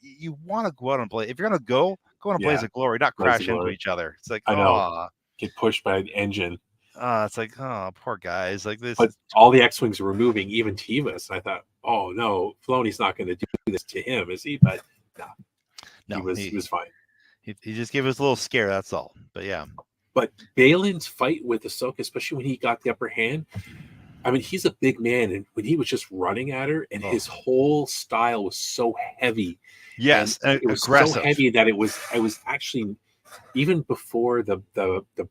[SPEAKER 3] you want to go out and play. If you're gonna go on a blaze of glory, not crash into each other. It's like,
[SPEAKER 2] I know, get pushed by an engine.
[SPEAKER 3] It's like, oh, poor guys. Like this.
[SPEAKER 2] But all the X-wings were moving, even Tiva's. I thought, oh no, Filoni's not going to do this to him, is he? But no, he was fine.
[SPEAKER 3] He just gave us a little scare. That's all. But yeah.
[SPEAKER 2] But Balin's fight with Ahsoka, especially when he got the upper hand. I mean, he's a big man, and when he was just running at her, and his whole style was so heavy.
[SPEAKER 3] Yes,
[SPEAKER 2] and it was
[SPEAKER 3] aggressive.
[SPEAKER 2] so heavy that it was actually, even before the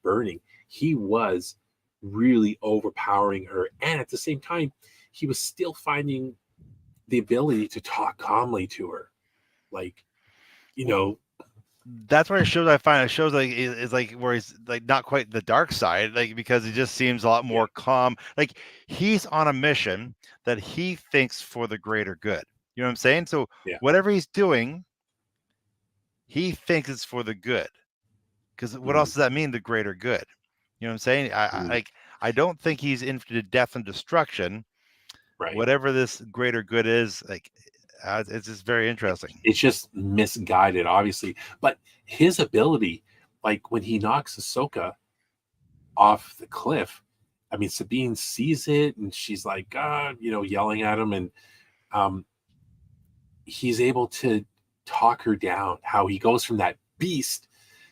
[SPEAKER 2] burning, he was really overpowering her, and at the same time, he was still finding the ability to talk calmly to her, like,
[SPEAKER 3] That's where it shows. I find it shows like it's like where he's like not quite the dark side, like because he just seems a lot more calm. Like he's on a mission that he thinks for the greater good. You know what I'm saying? So whatever he's doing, he thinks it's for the good. Because what else does that mean? The greater good. You know what I'm saying? I don't think he's into death and destruction.
[SPEAKER 2] Right.
[SPEAKER 3] Whatever this greater good is, like it's just very interesting.
[SPEAKER 2] It's just misguided, obviously. But his ability, like when he knocks Ahsoka off the cliff, I mean, Sabine sees it and she's like, God, yelling at him, and um, he's able to talk her down. How he goes from that beast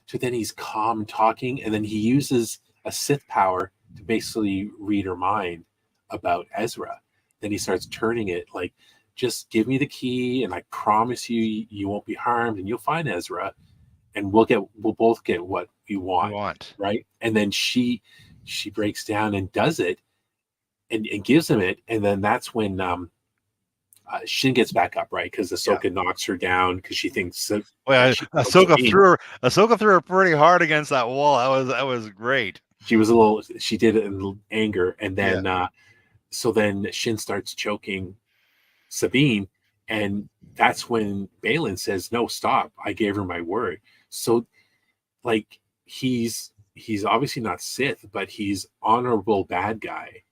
[SPEAKER 2] to then he's calm talking, and then he uses a Sith power to basically read her mind about Ezra. Then he starts turning it like, just give me the key, and I promise you won't be harmed, and you'll find Ezra, and we'll both get what we want, right? And then she breaks down and does it, and gives him it, and then that's when Shin gets back up, right? Because Ahsoka knocks her down because she thinks that.
[SPEAKER 3] Ahsoka threw her pretty hard against that wall. That was great.
[SPEAKER 2] She did it in anger, and then so then Shin starts choking Sabine, and that's when Balin says, "No, stop! I gave her my word." So, like, he's obviously not Sith, but he's honorable bad guy,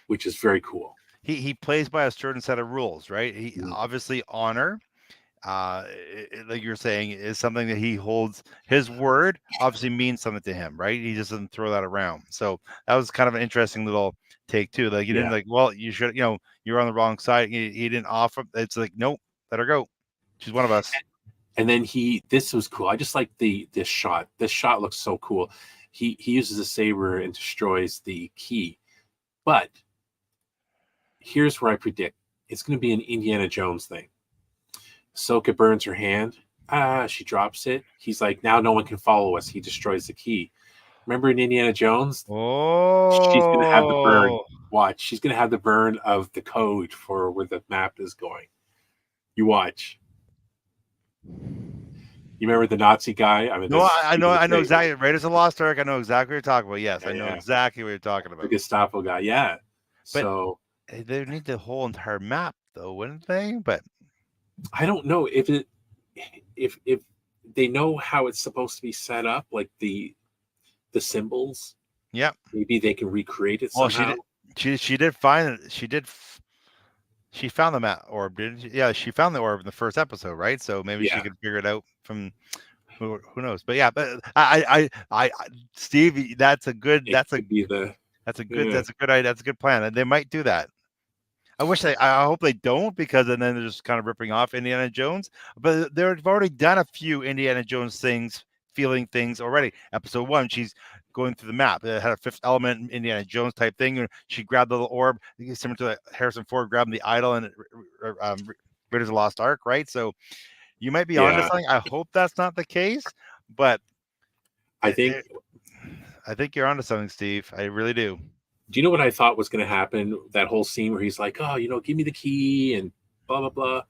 [SPEAKER 2] which is very cool.
[SPEAKER 3] He plays by a certain set of rules, right? He obviously honor, like you're saying, is something that he holds. His word obviously means something to him, right? He just doesn't throw that around. So that was kind of an interesting little take too. Like, you didn't like, well, you should, you're on the wrong side. He didn't offer. It's like, nope, let her go. She's one of us.
[SPEAKER 2] And then this was cool. I just like this shot. This shot looks so cool. He uses a saber and destroys the key. But here's where I predict it's going to be an Indiana Jones thing. Ahsoka burns her hand. She drops it. He's like, now no one can follow us. He destroys the key. Remember in Indiana Jones?
[SPEAKER 3] Oh,
[SPEAKER 2] she's going to have the burn. Watch. She's going to have the burn of the code for where the map is going. You watch. You remember the Nazi guy? I mean,
[SPEAKER 3] I know exactly. Raiders of the Lost Ark. I know exactly what you're talking about. Yes, I know exactly what you're talking about.
[SPEAKER 2] The Gestapo guy, yeah.
[SPEAKER 3] But
[SPEAKER 2] so
[SPEAKER 3] they need the whole entire map, though, wouldn't they? But
[SPEAKER 2] I don't know if they know how it's supposed to be set up, like the symbols.
[SPEAKER 3] Yeah,
[SPEAKER 2] maybe they can recreate it somehow.
[SPEAKER 3] She did find it. She found the map orb, didn't she? Yeah, she found the orb in the first episode, right? So maybe she could figure it out from who knows. But yeah, but I Steve, that's a good idea. That's a good plan. And they might do that. I hope they don't, because then they're just kind of ripping off Indiana Jones. But they've already done a few Indiana Jones feeling things already. Episode 1, she's going through the map. It had a Fifth Element Indiana Jones type thing, and she grabbed the little orb, similar to Harrison Ford grabbing the idol and Raiders of the Lost Ark, right? So you might be onto something. I hope that's not the case, but
[SPEAKER 2] I think
[SPEAKER 3] you're onto something, Steve. I really do.
[SPEAKER 2] Do you know what I thought was going to happen? That whole scene where he's like, "Oh, give me the key," and blah blah blah.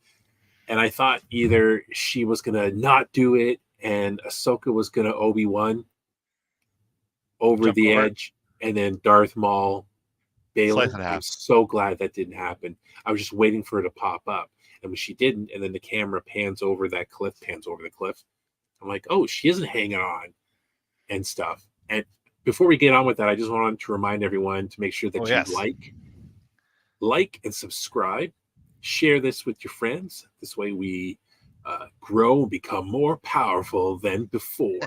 [SPEAKER 2] And I thought either she was going to not do it, and Ahsoka was going to Obi-Wan over the edge, and then Darth Maul, Balin. I'm so glad that didn't happen. I was just waiting for her to pop up, and when she didn't, and then the camera pans over the cliff. I'm like, oh, she isn't hanging on, and stuff. And before we get on with that, I just wanted to remind everyone to make sure that you like and subscribe. Share this with your friends. This way we grow and become more powerful than before.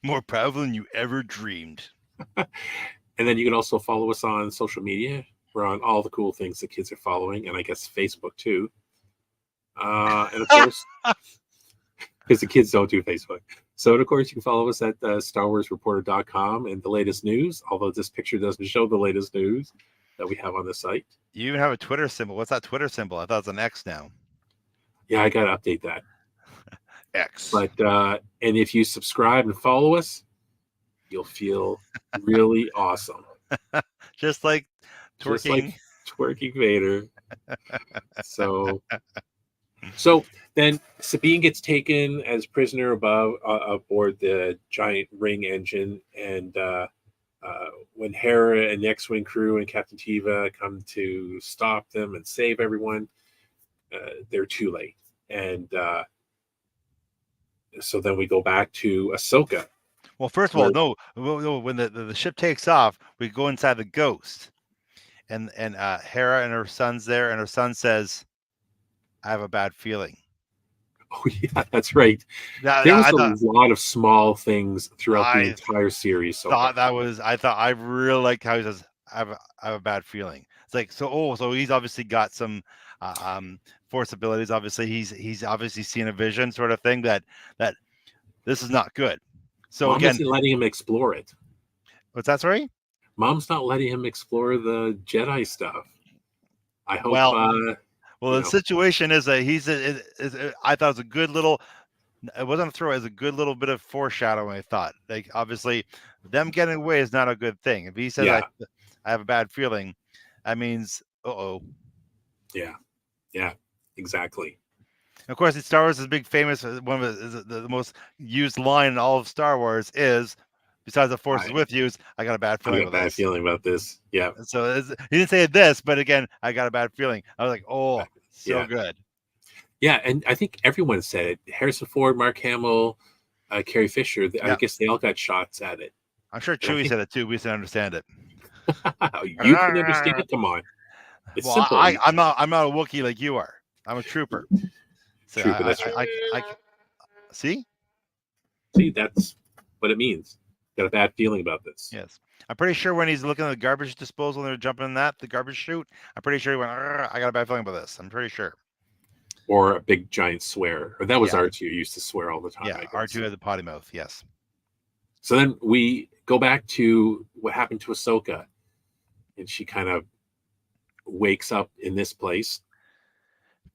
[SPEAKER 3] More powerful than you ever dreamed.
[SPEAKER 2] And then you can also follow us on social media. We're on all the cool things that kids are following, and I guess Facebook too. And of course, because the kids don't do Facebook. So, of course, you can follow us at StarWarsReporter.com and the latest news, although this picture doesn't show the latest news that we have on the site.
[SPEAKER 3] You even have a Twitter symbol. What's that Twitter symbol? I thought it's an X now.
[SPEAKER 2] Yeah, I got to update that.
[SPEAKER 3] X.
[SPEAKER 2] But, and if you subscribe and follow us, you'll feel really awesome.
[SPEAKER 3] Just like twerking.
[SPEAKER 2] Just like twerking Vader. So then Sabine gets taken as prisoner aboard the giant ring engine, and when Hera and the X-Wing crew and Captain Teva come to stop them and save everyone, they're too late. And so then we go back to Ahsoka.
[SPEAKER 3] Well, first of all, no, when the ship takes off, we go inside the Ghost, and Hera and her son's there, and her son says, "I have a bad feeling."
[SPEAKER 2] Oh yeah, that's right.
[SPEAKER 3] That,
[SPEAKER 2] There was
[SPEAKER 3] I
[SPEAKER 2] a
[SPEAKER 3] thought
[SPEAKER 2] lot of small things throughout the
[SPEAKER 3] I
[SPEAKER 2] entire series so
[SPEAKER 3] thought
[SPEAKER 2] far.
[SPEAKER 3] that was I really liked how he says I have a bad feeling. It's like so he's obviously got some force abilities. Obviously he's obviously seen a vision sort of thing that this is not good. So
[SPEAKER 2] Mom
[SPEAKER 3] again,
[SPEAKER 2] isn't letting him explore it.
[SPEAKER 3] what's that, sorry?
[SPEAKER 2] Mom's not letting him explore the Jedi stuff. I hope
[SPEAKER 3] Well,
[SPEAKER 2] you
[SPEAKER 3] the
[SPEAKER 2] know.
[SPEAKER 3] situation is that I thought it was a good little. It wasn't a throw. It was a good little bit of foreshadowing. I thought, like, obviously, them getting away is not a good thing. If he says,
[SPEAKER 2] Yeah,
[SPEAKER 3] I have a bad feeling," that means, oh.
[SPEAKER 2] yeah, exactly.
[SPEAKER 3] Of course, Star Wars is big, famous. One of the most used line in all of Star Wars is, besides "the Force is
[SPEAKER 2] I
[SPEAKER 3] with you," is "I got a bad
[SPEAKER 2] I got
[SPEAKER 3] feeling
[SPEAKER 2] a
[SPEAKER 3] with
[SPEAKER 2] bad
[SPEAKER 3] this."
[SPEAKER 2] feeling about this. Yeah,
[SPEAKER 3] So he didn't say this, but again, I got a bad feeling. I was like, oh, so
[SPEAKER 2] yeah,
[SPEAKER 3] good.
[SPEAKER 2] yeah. And I think everyone said it. Harrison Ford, Mark Hamill, Carrie Fisher. I
[SPEAKER 3] Yeah,
[SPEAKER 2] guess they all got shots at it.
[SPEAKER 3] I'm sure
[SPEAKER 2] And I
[SPEAKER 3] Chewie
[SPEAKER 2] think
[SPEAKER 3] said it too. We didn't understand it.
[SPEAKER 2] you can understand it. Come on, it's
[SPEAKER 3] Well,
[SPEAKER 2] simple.
[SPEAKER 3] I'm not a Wookiee like you are. I'm a trooper. So
[SPEAKER 2] True, but that's
[SPEAKER 3] I see.
[SPEAKER 2] see that's what it means. Got a bad feeling about this.
[SPEAKER 3] Yes, I'm pretty sure when he's looking at the garbage disposal and they're jumping in the garbage chute, I'm pretty sure he went, I got a bad feeling about this. I'm pretty sure.
[SPEAKER 2] Or a big giant swear. Or that was
[SPEAKER 3] Yeah,
[SPEAKER 2] R2 used to swear all the time,
[SPEAKER 3] yeah.
[SPEAKER 2] I guess.
[SPEAKER 3] R2 has a potty mouth. Yes.
[SPEAKER 2] So then we go back to what happened to Ahsoka, and she kind of wakes up in this place,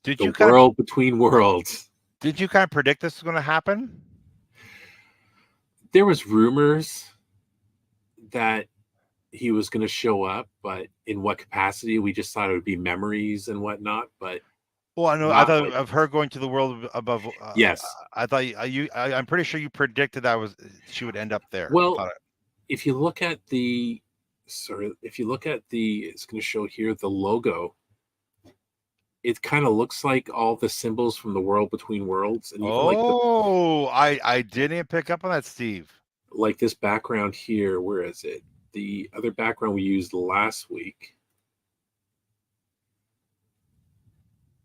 [SPEAKER 3] Did
[SPEAKER 2] the
[SPEAKER 3] you kind of
[SPEAKER 2] world between worlds.
[SPEAKER 3] predict this was going to happen?
[SPEAKER 2] There was rumors that he was going to show up, but in what capacity? We just thought it would be memories and whatnot, but
[SPEAKER 3] Well, I know. I
[SPEAKER 2] not
[SPEAKER 3] thought
[SPEAKER 2] like
[SPEAKER 3] of her going to the world above.
[SPEAKER 2] yes.
[SPEAKER 3] I thought I'm pretty sure you predicted that was she would end up there. I
[SPEAKER 2] Well,
[SPEAKER 3] thought
[SPEAKER 2] if you look at the if you look at it's going to show here the logo. It kind of looks like all the symbols from the world between worlds, and even
[SPEAKER 3] Oh, I didn't pick up on that, Steve.
[SPEAKER 2] like this background here. Where is it? The other background we used last week.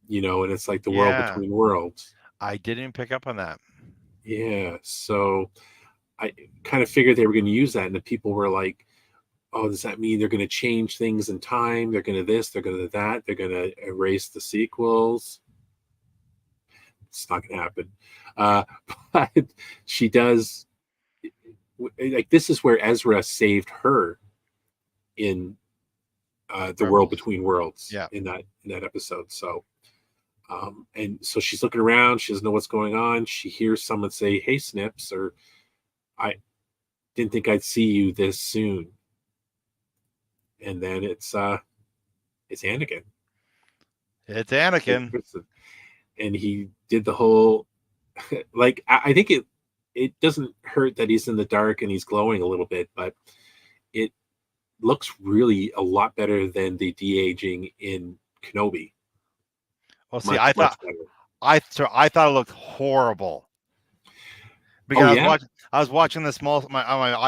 [SPEAKER 2] And it's like the world
[SPEAKER 3] Yeah,
[SPEAKER 2] between worlds.
[SPEAKER 3] I didn't pick up on that.
[SPEAKER 2] Yeah. So I kind of figured they were going to use that, and the people were like, "Oh, does that mean they're going to change things in time? They're going to this, they're going to that, they're going to erase the sequels." It's not going to happen. But she does. Like this is where Ezra saved her in the world
[SPEAKER 3] Rebels.
[SPEAKER 2] between worlds
[SPEAKER 3] Yeah.
[SPEAKER 2] in that episode. So and so she's looking around, she doesn't know what's going on. She hears someone say, "Hey Snips," or "I didn't think I'd see you this soon." And then it's Anakin.
[SPEAKER 3] It's Anakin.
[SPEAKER 2] And he did the whole like I think it doesn't hurt that he's in the dark and he's glowing a little bit, but it looks really a lot better than the de-aging in Kenobi.
[SPEAKER 3] Well, see,
[SPEAKER 2] Much better.
[SPEAKER 3] I thought it looked horrible because
[SPEAKER 2] Oh yeah.
[SPEAKER 3] I was watching this on my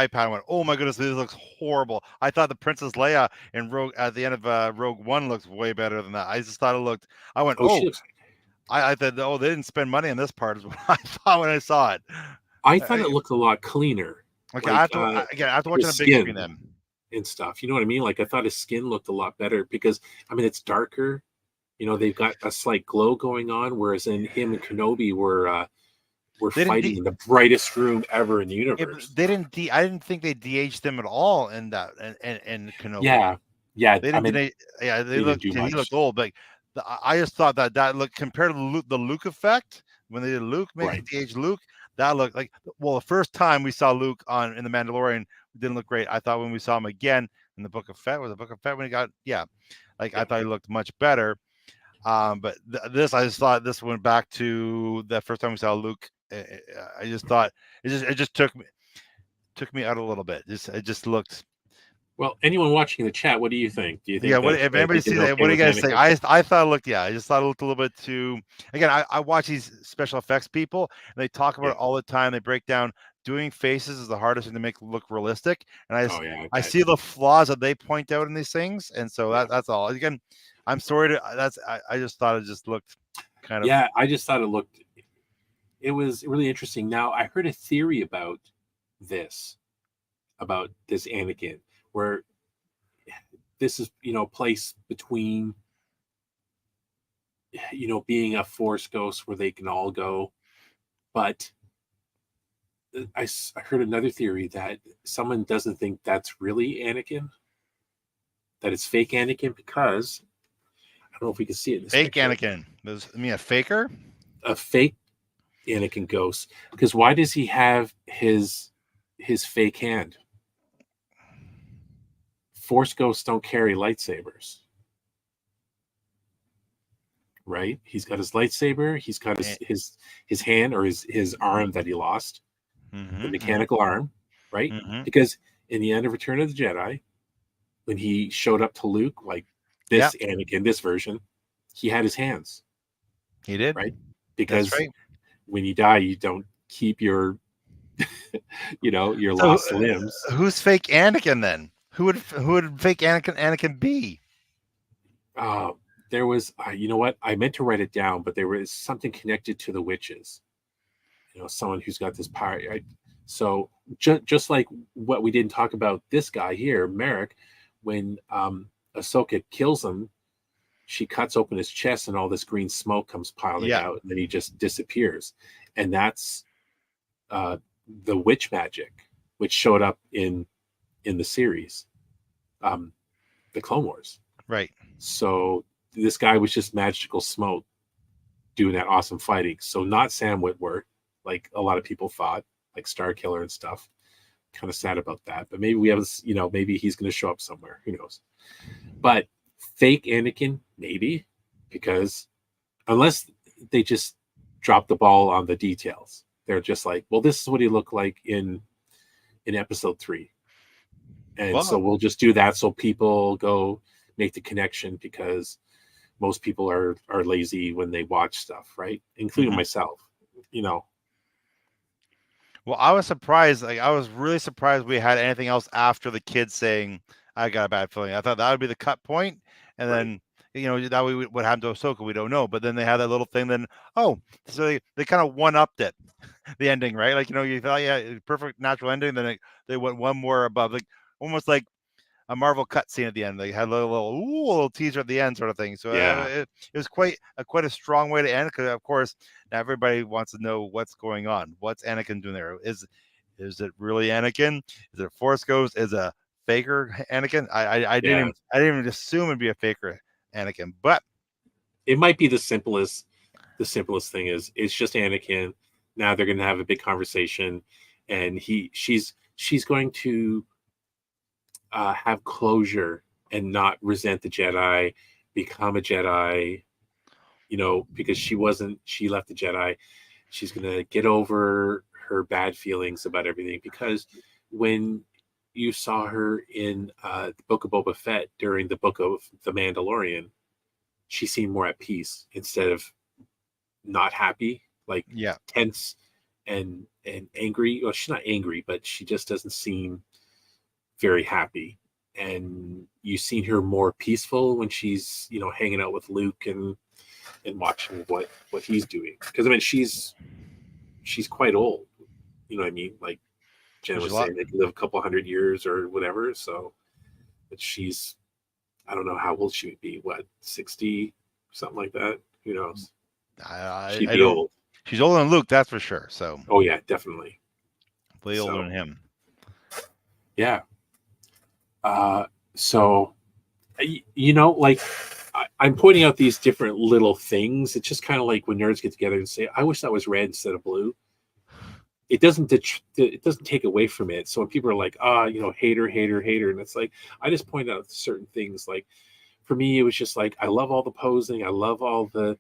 [SPEAKER 3] iPad and went, oh my goodness, this looks horrible. I thought the Princess Leia in Rogue at the end of Rogue One looks way better than that. I just thought it looked. I went,
[SPEAKER 2] Oh, she looks.
[SPEAKER 3] I thought, oh, they didn't spend money on this part. Is what I thought when I saw it.
[SPEAKER 2] I thought it looked a lot cleaner.
[SPEAKER 3] Okay,
[SPEAKER 2] like,
[SPEAKER 3] I have to watch it on a big screen then.
[SPEAKER 2] And stuff. You know what I mean? Like I thought his skin looked a lot better because I mean it's darker. They've got a slight glow going on, whereas in him and Kenobi were fighting in the brightest room ever in the universe.
[SPEAKER 3] They didn't. I didn't think they de-aged them at all in that and Kenobi.
[SPEAKER 2] Yeah.
[SPEAKER 3] They didn't. They looked. He looked old, but I just thought that looked compared to the Luke effect when they did Luke, maybe de-aged Luke. That looked like the first time we saw Luke in the Mandalorian didn't look great. I thought when we saw him again in the Book of Fett, when he got I thought he looked much better. But this I just thought this went back to the first time we saw Luke. I just thought it just took me out a little bit. It just looked.
[SPEAKER 2] Well, anyone watching the chat, what do you think? Do you think?
[SPEAKER 3] Yeah, if anybody sees that, what do you guys think? I thought it looked. I just thought it looked a little bit too. Again, I watch these special effects people, and they talk about it all the time. They break down doing faces is the hardest thing to make look realistic, and I see the flaws that they point out in these things, and so that's all. Again, I'm sorry to I just thought it just looked kind of.
[SPEAKER 2] Yeah, I just thought it looked it was really interesting. Now I heard a theory this about this Anakin, where this is place between being a Force ghost where they can all go, but I heard another theory that someone doesn't think that's really Anakin, that it's fake Anakin, because I don't know if we can see it in this
[SPEAKER 3] Fake
[SPEAKER 2] picture.
[SPEAKER 3] Anakin. A faker?
[SPEAKER 2] A fake Anakin ghost. Because why does he have his fake hand? Force ghosts don't carry lightsabers, right? He's got his lightsaber. He's got his hand, or his arm that he lost, the mechanical arm, right? Because in the end of Return of the Jedi, when he showed up to Luke, like this Anakin, this version, he had his hands.
[SPEAKER 3] He did,
[SPEAKER 2] right? Because
[SPEAKER 3] right.
[SPEAKER 2] When you die, you don't keep your your lost limbs.
[SPEAKER 3] Who's fake Anakin then? Who would fake Anakin be?
[SPEAKER 2] There was, you know what? I meant to write it down, but there was something connected to the witches. Someone who's got this power. So just like what we didn't talk about, this guy here, Merrick, when Ahsoka kills him, she cuts open his chest and all this green smoke comes piling out, and then he just disappears. And that's the witch magic, which showed up in the series, the Clone Wars.
[SPEAKER 3] Right.
[SPEAKER 2] So this guy was just magical smoke doing that awesome fighting. So not Sam Witwer, like a lot of people thought, like Starkiller and stuff. Kind of sad about that. But maybe we have, maybe he's going to show up somewhere. Who knows? But fake Anakin, maybe, because unless they just drop the ball on the details, they're just like, well, this is what he looked like in episode 3, and so we'll just do that so people go make the connection, because most people are lazy when they watch stuff, right? Including myself.
[SPEAKER 3] Well, I was surprised. Like, I was really surprised we had anything else after the kid saying, "I got a bad feeling." I thought that would be the cut point, and then that what happened to Ahsoka, we don't know. But then they had that little thing. Then so they kind of one-upped it, the ending, right? Like you thought, perfect natural ending. Then they went one more above, like almost like a Marvel cutscene at the end. They had a little teaser at the end, sort of thing. So it was quite a strong way to end, because of course now everybody wants to know what's going on. What's Anakin doing there? Is it really Anakin? Is it Force Ghost? Is a faker Anakin? I didn't even assume it'd be a faker Anakin, but
[SPEAKER 2] it might be the simplest thing is it's just Anakin. Now they're going to have a big conversation, and she's going to have closure and not resent the Jedi, become a Jedi, because she left the Jedi. She's going to get over her bad feelings about everything, because when you saw her in the Book of Boba Fett during the Book of the Mandalorian, she seemed more at peace instead of not happy, like tense and angry. Well, she's not angry, but she just doesn't seem very happy. And you've seen her more peaceful when she's hanging out with Luke and watching what he's doing, because I mean she's quite old, what I mean, like Jen was saying, they can live a couple 100 years or whatever. So but she's, I don't know how old she would be, 60, something like that, who knows. She'd be old.
[SPEAKER 3] She's older than Luke, that's for sure. So
[SPEAKER 2] oh yeah, definitely
[SPEAKER 3] way older than him.
[SPEAKER 2] Yeah. So, like I'm pointing out these different little things. It's just kind of like when nerds get together and say, "I wish that was red instead of blue." It doesn't take away from it. So when people are like, hater, and it's like, I just point out certain things. Like for me, it was just like, I love all the posing. I love all the,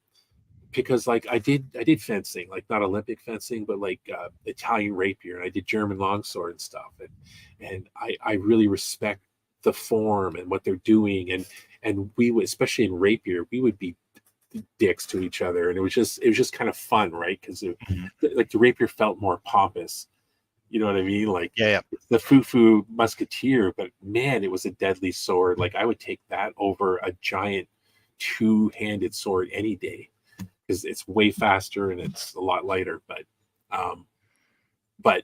[SPEAKER 2] because like I did fencing, like not Olympic fencing, but like Italian rapier, and I did German longsword and stuff. And I really respect the form and what they're doing. And we would, especially in rapier, we would be dicks to each other, and it was just kind of fun, right? Because like the rapier felt more pompous, you know what I mean? Like the foo musketeer, but man, it was a deadly sword. Like I would take that over a giant 2-handed sword any day. because it's way faster and it's a lot lighter. Um, but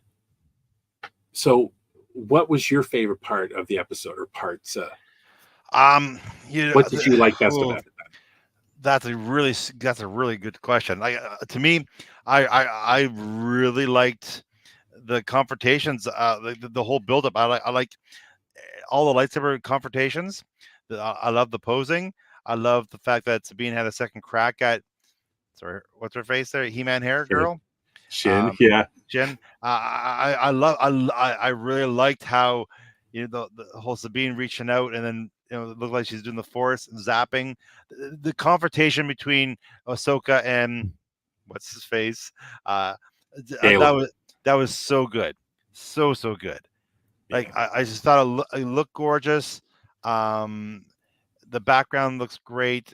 [SPEAKER 2] so, what was your favorite part of the episode or parts?
[SPEAKER 3] You know,
[SPEAKER 2] What did you like best about it?
[SPEAKER 3] that's a really good question. Like to me, I really liked the confrontations, the whole buildup. I like all the lightsaber confrontations. I love the posing. I love the fact that Sabine had a second crack at, sorry, what's her face there, He-Man hair
[SPEAKER 2] Shin,
[SPEAKER 3] girl.
[SPEAKER 2] Shin, yeah,
[SPEAKER 3] Jen. I love. I really liked how, the whole Sabine reaching out and then, it looked like she's doing the Force and zapping. The confrontation between Ahsoka and what's his face. Uh, that
[SPEAKER 2] Galen,
[SPEAKER 3] was so good, so good. Like
[SPEAKER 2] yeah,
[SPEAKER 3] I just thought it looked gorgeous. Um, the background looks great.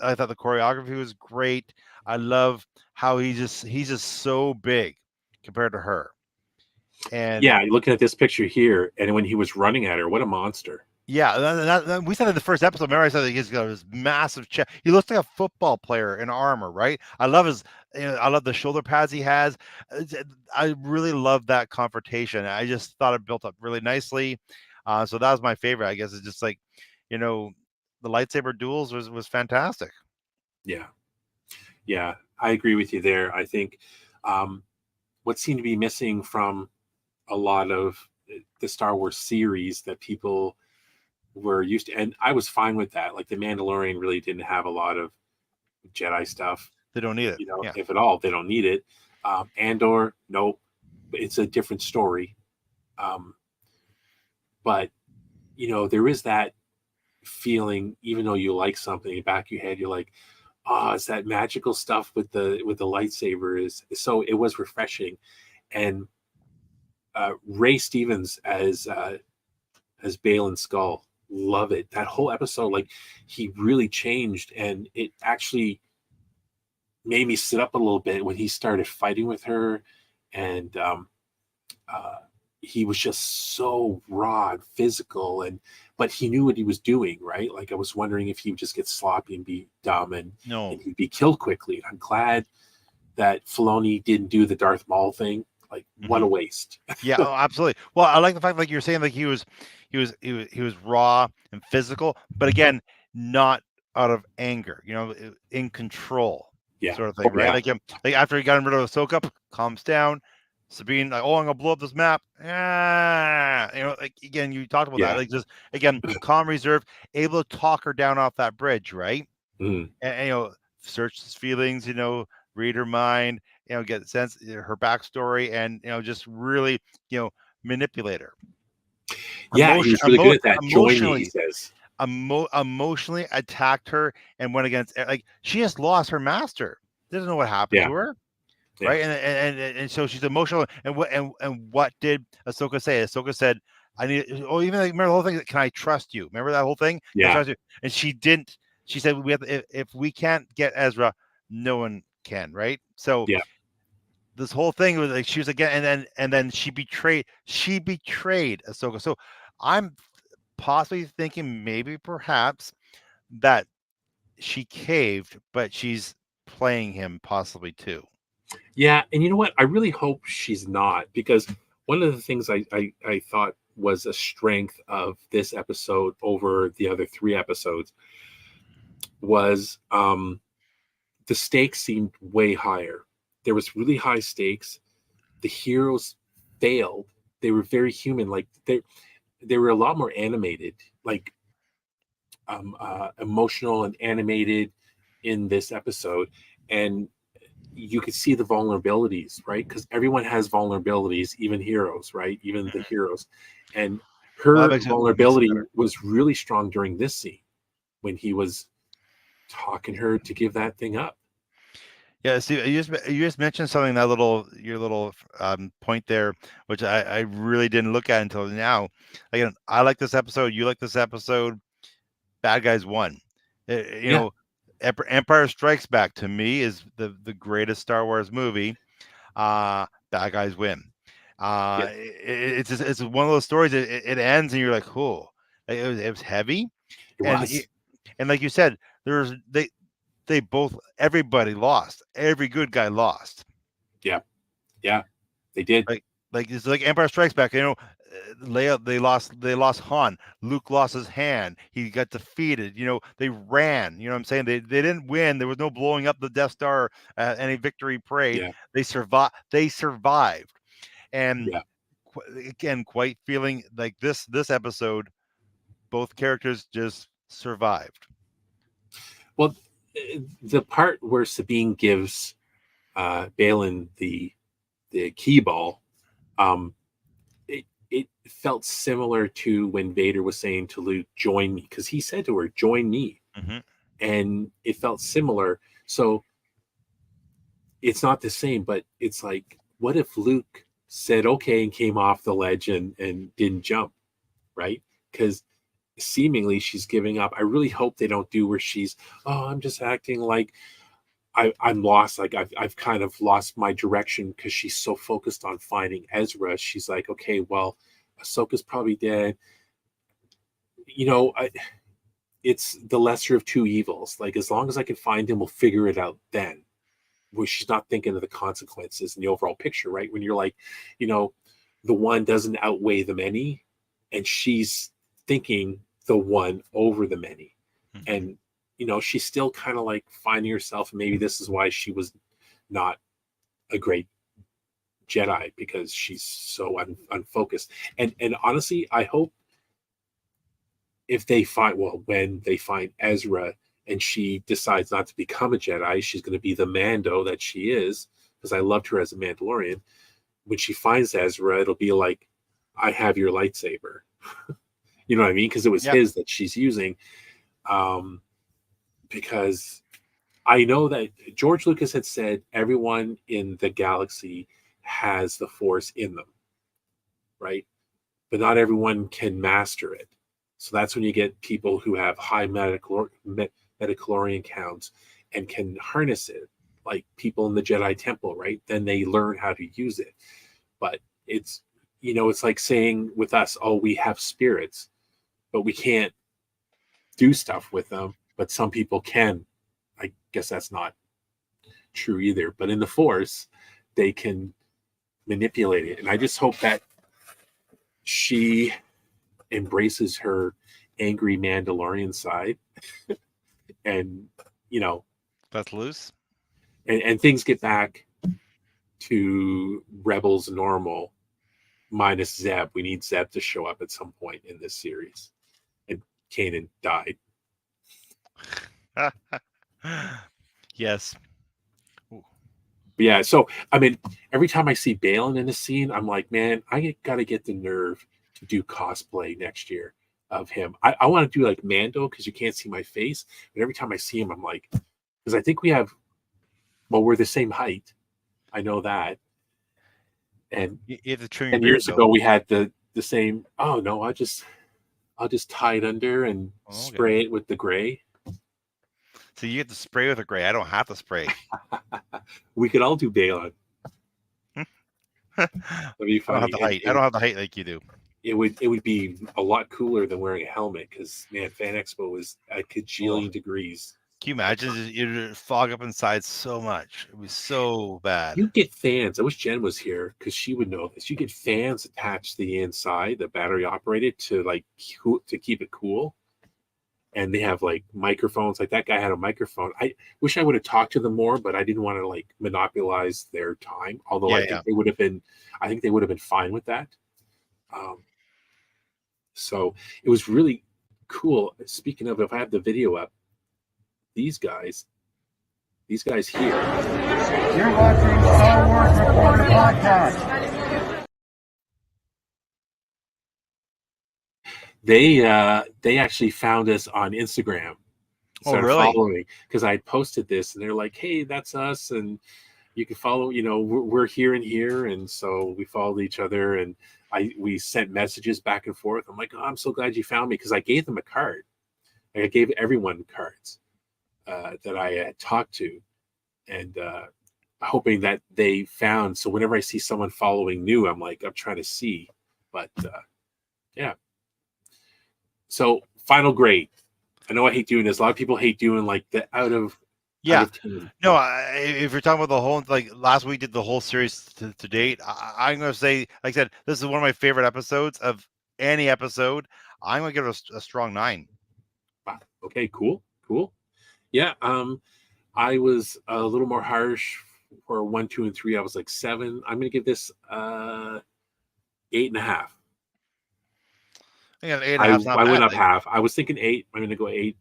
[SPEAKER 3] I thought the choreography was great. I love how he's just so big compared to her. And
[SPEAKER 2] yeah. Looking at this picture here, and when he was running at her, what a monster!
[SPEAKER 3] yeah, we said in the first episode. Remember, I said that he's got this massive chest. He looks like a football player in armor, right? I love I love the shoulder pads he has. I really love that confrontation. I just thought it built up really nicely. So that was my favorite. I guess it's just like, you know, the lightsaber duels was fantastic.
[SPEAKER 2] Yeah, yeah, I agree with you there. I think um, what seemed to be missing from a lot of the Star Wars series that people were used to, and I was fine with that. Like the Mandalorian really didn't have a lot of Jedi stuff.
[SPEAKER 3] They don't need it. Yeah.
[SPEAKER 2] If at all, they don't need it. Andor, nope, it's a different story. Um, but there is that feeling, even though you like something, in the back of your head, you're like, oh, it's that magical stuff with the lightsaber. Is so it was refreshing, and Ray Stevens as Balin Skull, love it. That whole episode, like he really changed, and it actually made me sit up a little bit when he started fighting with her, and uh, he was just so raw and physical, but he knew what he was doing, right? Like I was wondering if he would just get sloppy and be dumb and
[SPEAKER 3] No.
[SPEAKER 2] he'd be killed quickly. I'm glad that Filoni didn't do the Darth Maul thing. Like what a waste.
[SPEAKER 3] Yeah, oh, absolutely. Well, I like the fact, like you're saying, like he was raw and physical, but again, not out of anger. In control,
[SPEAKER 2] Yeah.
[SPEAKER 3] sort of thing,
[SPEAKER 2] Oh,
[SPEAKER 3] right?
[SPEAKER 2] yeah.
[SPEAKER 3] Like after he got rid of Ahsoka, calms down. Sabine, like, oh, I'm gonna blow up this map. Like again, you talked about that.
[SPEAKER 2] Yeah.
[SPEAKER 3] Like just again, calm, reserved, able to talk her down off that bridge, right?
[SPEAKER 2] Mm.
[SPEAKER 3] And search his feelings, read her mind, get a sense her backstory, and just really, manipulate her.
[SPEAKER 2] Yeah, he was really good at that. Join me, he
[SPEAKER 3] Emotionally,
[SPEAKER 2] says.
[SPEAKER 3] emotionally attacked her and went against, like, she just lost her master. Doesn't know what happened
[SPEAKER 2] Yeah.
[SPEAKER 3] to her.
[SPEAKER 2] Yeah.
[SPEAKER 3] Right. And so she's emotional. And what did Ahsoka say? Ahsoka said, I need, oh, even like, remember the whole thing, can I trust you? Remember that whole thing? Can I
[SPEAKER 2] Yeah.
[SPEAKER 3] trust you? And she didn't. She said, we have to, if we can't get Ezra, no one can, right? So
[SPEAKER 2] Yeah.
[SPEAKER 3] this whole thing was like, she was again, and then she betrayed Ahsoka. So I'm possibly thinking maybe perhaps that she caved, but she's playing him possibly too.
[SPEAKER 2] Yeah, and you know what? I really hope she's not, because one of the things I thought was a strength of this episode over the other 3 episodes was the stakes seemed way higher. There was really high stakes. The heroes failed. They were very human. Like they were a lot more animated, like emotional and animated in this episode, and you could see the vulnerabilities, right? Because everyone has vulnerabilities, even heroes, right? Even the heroes. And
[SPEAKER 3] Well,
[SPEAKER 2] her
[SPEAKER 3] that makes it
[SPEAKER 2] vulnerability
[SPEAKER 3] better.
[SPEAKER 2] was really strong during this scene when he was talking her to give that thing up.
[SPEAKER 3] Yeah, Steve, you just mentioned something, that your little point there, which I really didn't look at until now. Again, I like this episode. You like this episode. Bad guys won.
[SPEAKER 2] Yeah.
[SPEAKER 3] Empire Strikes Back to me is the greatest Star Wars movie. Bad guys win.
[SPEAKER 2] Yeah.
[SPEAKER 3] It's one of those stories. It ends and you're like, oh, it was heavy,
[SPEAKER 2] It
[SPEAKER 3] and
[SPEAKER 2] was.
[SPEAKER 3] and like you said, there's everybody lost. Every good guy lost.
[SPEAKER 2] Yeah, they did.
[SPEAKER 3] Like it's like Empire Strikes Back. Leia, they lost Han. Luke lost his hand. He got defeated. They ran. You know what I'm saying? They didn't win. There was no blowing up the Death Star, any victory parade.
[SPEAKER 2] Yeah.
[SPEAKER 3] They survived. And
[SPEAKER 2] Yeah.
[SPEAKER 3] again, quite feeling like this episode, both characters just survived.
[SPEAKER 2] Well, the part where Sabine gives Balin the key ball, it felt similar to when Vader was saying to Luke, "Join me," because he said to her, "Join me," and it felt similar. So it's not the same, but it's like, what if Luke said okay and came off the ledge and didn't jump, right? Because seemingly she's giving up. I really hope they don't do where she's, oh, I'm just acting like I'm lost. Like I've kind of lost my direction because she's so focused on finding Ezra. She's like, okay, well, Ahsoka's probably dead. It's the lesser of two evils. Like, as long as I can find him, we'll figure it out then. Where she's not thinking of the consequences and the overall picture, right? When you're like, the one doesn't outweigh the many, and she's thinking the one over the many. And she's still kind of like finding herself, and maybe this is why she was not a great Jedi, because she's so unfocused. And honestly, I hope when they find Ezra and she decides not to become a Jedi, she's going to be the Mando that she is, because I loved her as a Mandalorian. When she finds Ezra, it'll be like, I have your lightsaber. You know what I mean? Because it was his that she's using. Because I know that George Lucas had said everyone in the galaxy has the Force in them, right? But not everyone can master it. So that's when you get people who have high metachlorian counts and can harness it, like people in the Jedi Temple, right? Then they learn how to use it. But it's like saying with us, oh, we have spirits, but we can't do stuff with them. But some people can. I guess that's not true either. But in the Force, they can manipulate it. And I just hope that she embraces her angry Mandalorian side and
[SPEAKER 3] that's loose,
[SPEAKER 2] and things get back to Rebels normal, minus Zeb. We need Zeb to show up at some point in this series, and Kanan died.
[SPEAKER 3] Yes.
[SPEAKER 2] But yeah, so I mean, every time I see Balin in the scene, I'm like, man, I gotta get the nerve to do cosplay next year of him. I want to do like Mando, because you can't see my face, but every time I see him, I'm like, because I think we're the same height. I know that. And
[SPEAKER 3] you have to trim
[SPEAKER 2] 10 years ago we had the same. Oh no, I'll just tie it under and spray it with the gray.
[SPEAKER 3] So you get to spray with a gray. I don't have to spray.
[SPEAKER 2] We could all do Balin. That'd be funny.
[SPEAKER 3] I don't have the height like you do.
[SPEAKER 2] It would be a lot cooler than wearing a helmet, because man, Fan Expo was a cajillion degrees.
[SPEAKER 3] Can you imagine? You'd fog up inside so much. It was so bad.
[SPEAKER 2] You get fans. I wish Jen was here, because she would know this. You get fans attached to the inside, the battery operated, to keep it cool. And they have like microphones. Like that guy had a microphone. I wish I would have talked to them more, but I didn't want to like monopolize their time. Although I think they would have been fine with that. So it was really cool. Speaking of, if I have the video up, these guys here.
[SPEAKER 4] You're watching Star Wars Reporter Podcast.
[SPEAKER 2] They actually found us on Instagram.
[SPEAKER 3] Started following,
[SPEAKER 2] because I posted this, and they're like, hey, that's us, and you can follow, we're here and here. And so we followed each other, and we sent messages back and forth. I'm like, oh, I'm so glad you found me, because I gave them a card. I gave everyone cards that I had talked to, and hoping that they found. So whenever I see someone following new, I'm trying to see. But yeah. So final grade. I know I hate doing this. A lot of people hate doing like the out of
[SPEAKER 3] Yeah.
[SPEAKER 2] of 10.
[SPEAKER 3] No, if you're talking about the whole, like last week did the whole series to date, I'm going to say, like I said, this is one of my favorite episodes of any episode. I'm going to give it a strong 9.
[SPEAKER 2] Wow. Okay, cool. Yeah, I was a little more harsh for 1, 2, and 3. I was like 7. I'm gonna give this 8.5.
[SPEAKER 3] Again, 8.5 is not
[SPEAKER 2] I went
[SPEAKER 3] bad.
[SPEAKER 2] up
[SPEAKER 3] Like,
[SPEAKER 2] half. I was thinking 8. I'm gonna go 8.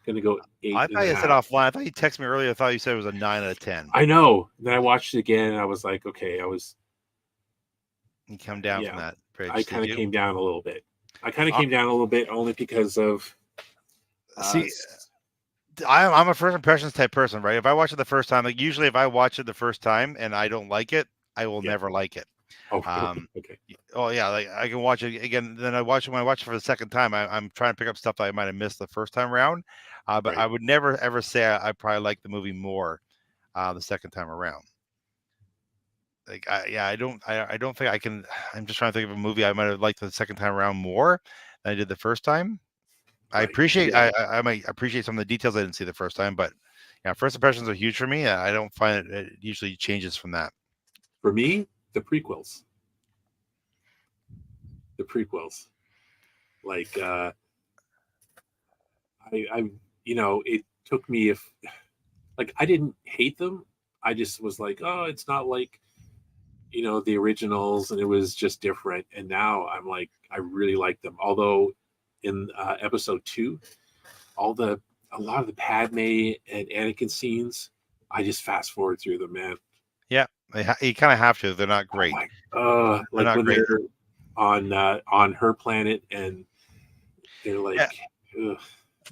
[SPEAKER 2] Gonna go eight
[SPEAKER 3] I
[SPEAKER 2] and
[SPEAKER 3] thought
[SPEAKER 2] a
[SPEAKER 3] you said
[SPEAKER 2] half.
[SPEAKER 3] offline. I thought you texted me earlier. I thought you said it was a 9 out of 10.
[SPEAKER 2] I know. Then I watched it again and I was like, okay,
[SPEAKER 3] You come down from
[SPEAKER 2] yeah,
[SPEAKER 3] that bridge,
[SPEAKER 2] I
[SPEAKER 3] did
[SPEAKER 2] kind of
[SPEAKER 3] you?
[SPEAKER 2] came down a little bit. I kind of
[SPEAKER 3] Uh,
[SPEAKER 2] came down a little bit only because of
[SPEAKER 3] See, I'm a first impressions type person, right? If I watch it the first time, like usually if I watch it the first time and I don't like it, I will
[SPEAKER 2] yeah.
[SPEAKER 3] never like it.
[SPEAKER 2] Oh, okay.
[SPEAKER 3] Oh yeah, like I can watch it again. Then when I watch it for the second time, I'm trying to pick up stuff that I might have missed the first time around. But
[SPEAKER 2] Right.
[SPEAKER 3] I would never ever say I probably like the movie more the second time around. Like I don't think I can. I'm just trying to think of a movie I might have liked the second time around more than I did the first time. I
[SPEAKER 2] Right.
[SPEAKER 3] appreciate
[SPEAKER 2] Yeah.
[SPEAKER 3] I might appreciate some of the details I didn't see the first time, but yeah, first impressions are huge for me. I don't find it usually changes from that.
[SPEAKER 2] For me, the prequels. Like I it took me if like I didn't hate them. I just was like, oh, it's not like the originals, and it was just different. And now I'm like, I really like them. Although in episode 2, a lot of the Padme and Anakin scenes, I just fast forward through them, man.
[SPEAKER 3] Yeah, you kind of have to. They're not
[SPEAKER 2] Oh
[SPEAKER 3] great.
[SPEAKER 2] my,
[SPEAKER 3] They're
[SPEAKER 2] like
[SPEAKER 3] not
[SPEAKER 2] when
[SPEAKER 3] great.
[SPEAKER 2] they're on her planet and they're like, ugh,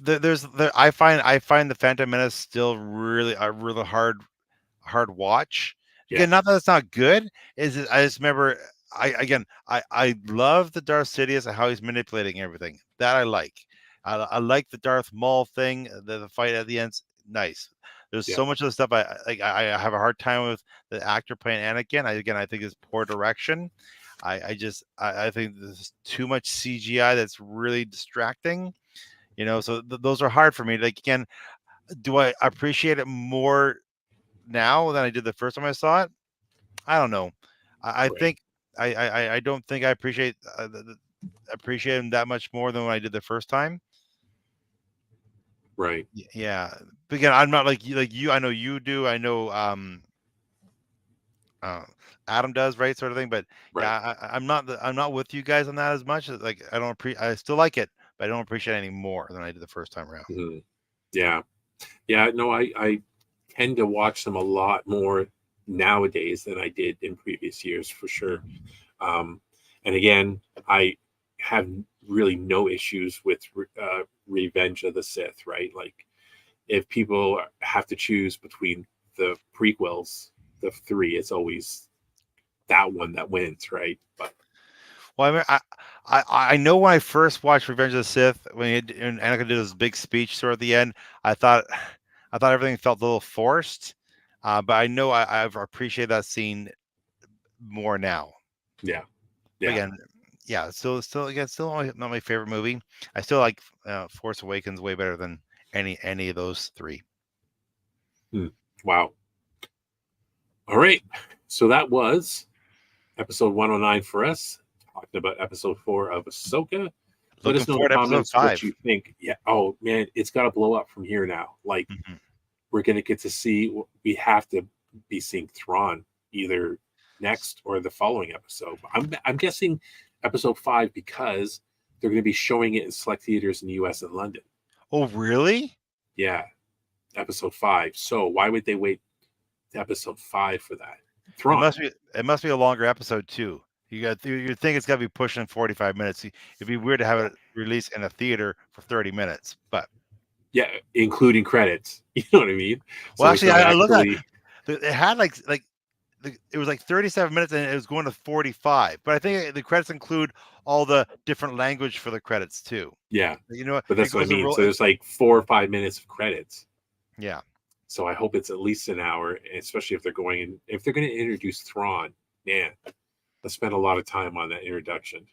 [SPEAKER 3] I find the Phantom Menace still really a really hard watch.
[SPEAKER 2] yeah,
[SPEAKER 3] Again, not that it's not good. I just remember I love the Darth Sidious and how he's manipulating everything. That I like. I like the Darth Maul thing. The fight at the end, nice. There's
[SPEAKER 2] yeah,
[SPEAKER 3] so much of the stuff I have a hard time with the actor playing Anakin. I think is poor direction. I think there's too much CGI that's really distracting. So those are hard for me. Like again, do I appreciate it more now than I did the first time I saw it? I don't know. I
[SPEAKER 2] right,
[SPEAKER 3] think I don't think I appreciate him that much more than when I did the first time.
[SPEAKER 2] right,
[SPEAKER 3] Yeah, but again, I'm not like you. I know you do. I know uh, Adam does, right, sort of thing. But
[SPEAKER 2] right.
[SPEAKER 3] yeah, I'm not with you guys on that as much. Like I still like it, but I don't appreciate it any more than I did the first time around.
[SPEAKER 2] Mhm. Yeah, yeah. No, I tend to watch them a lot more nowadays than I did in previous years, for sure. Um, and again, I have really no issues with Revenge of the Sith, right? Like, if people have to choose between the prequels, the 3, it's always that one that wins, right? But
[SPEAKER 3] Well, I mean, I know when I first watched Revenge of the Sith when Anakin did his big speech sort of at the end, I thought everything felt a little forced. But I know I've appreciated that scene more now.
[SPEAKER 2] yeah,
[SPEAKER 3] But
[SPEAKER 2] yeah,
[SPEAKER 3] again, yeah, still not my favorite movie. I still like Force Awakens way better than any of those 3.
[SPEAKER 2] wow. All right, so that was episode 109 for us, talking about episode 4 of Ahsoka. Let
[SPEAKER 3] Looking
[SPEAKER 2] us know in the
[SPEAKER 3] forward to episode
[SPEAKER 2] comments what
[SPEAKER 3] 5.
[SPEAKER 2] you think. Yeah. Oh man, it's got to blow up from here now. Like,
[SPEAKER 3] Mhm.
[SPEAKER 2] we're gonna get to see. We have to be seeing Thrawn either next or the following episode. I'm guessing episode 5 because they're going to be showing it in select theaters in the U.S. and London.
[SPEAKER 3] Oh, really?
[SPEAKER 2] Yeah, episode 5. So why would they wait to episode 5 for that? Thrawn.
[SPEAKER 3] It must be a longer episode too. You think it's got to be pushing 45 minutes. It'd be weird to have it released in a theater for 30 minutes, but
[SPEAKER 2] Yeah, including credits. You know what I mean?
[SPEAKER 3] well,
[SPEAKER 2] So it's
[SPEAKER 3] actually,
[SPEAKER 2] not
[SPEAKER 3] I look at
[SPEAKER 2] actually.
[SPEAKER 3] it had it was like 37 minutes and it was going to 45. But I think the credits include all the different language for the credits too.
[SPEAKER 2] Yeah, but
[SPEAKER 3] It
[SPEAKER 2] that's what I
[SPEAKER 3] goes to
[SPEAKER 2] mean.
[SPEAKER 3] roll.
[SPEAKER 2] So there's like 4 or 5 minutes of credits.
[SPEAKER 3] Yeah.
[SPEAKER 2] So I hope it's at least an hour, especially if they're going to introduce Thrawn. Man, I spent a lot of time on that introduction.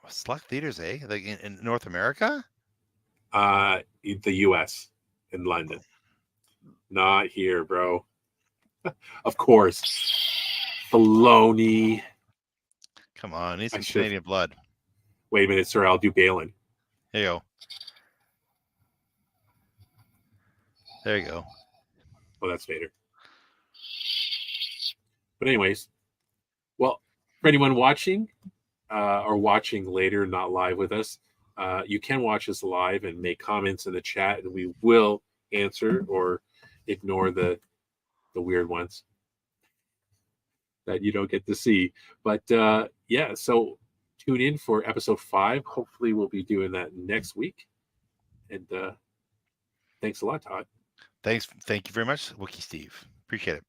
[SPEAKER 3] Select theaters, eh? Like in North America?
[SPEAKER 2] The U.S. in London. Not here, bro. Of course. Filoni.
[SPEAKER 3] Come on, need some
[SPEAKER 2] I should-
[SPEAKER 3] Canadian blood.
[SPEAKER 2] Wait a minute, sir. I'll do Balin.
[SPEAKER 3] There you go. There you go.
[SPEAKER 2] Oh, that's Vader. But anyways, well, for anyone watching or watching later, not live with us, you can watch us live and make comments in the chat, and we will answer or ignore the weird ones that you don't get to see. But yeah, so tune in for episode 5. Hopefully, we'll be doing that next week. And thanks a lot, Todd.
[SPEAKER 3] Thank you very much, Wookie Steve. Appreciate it.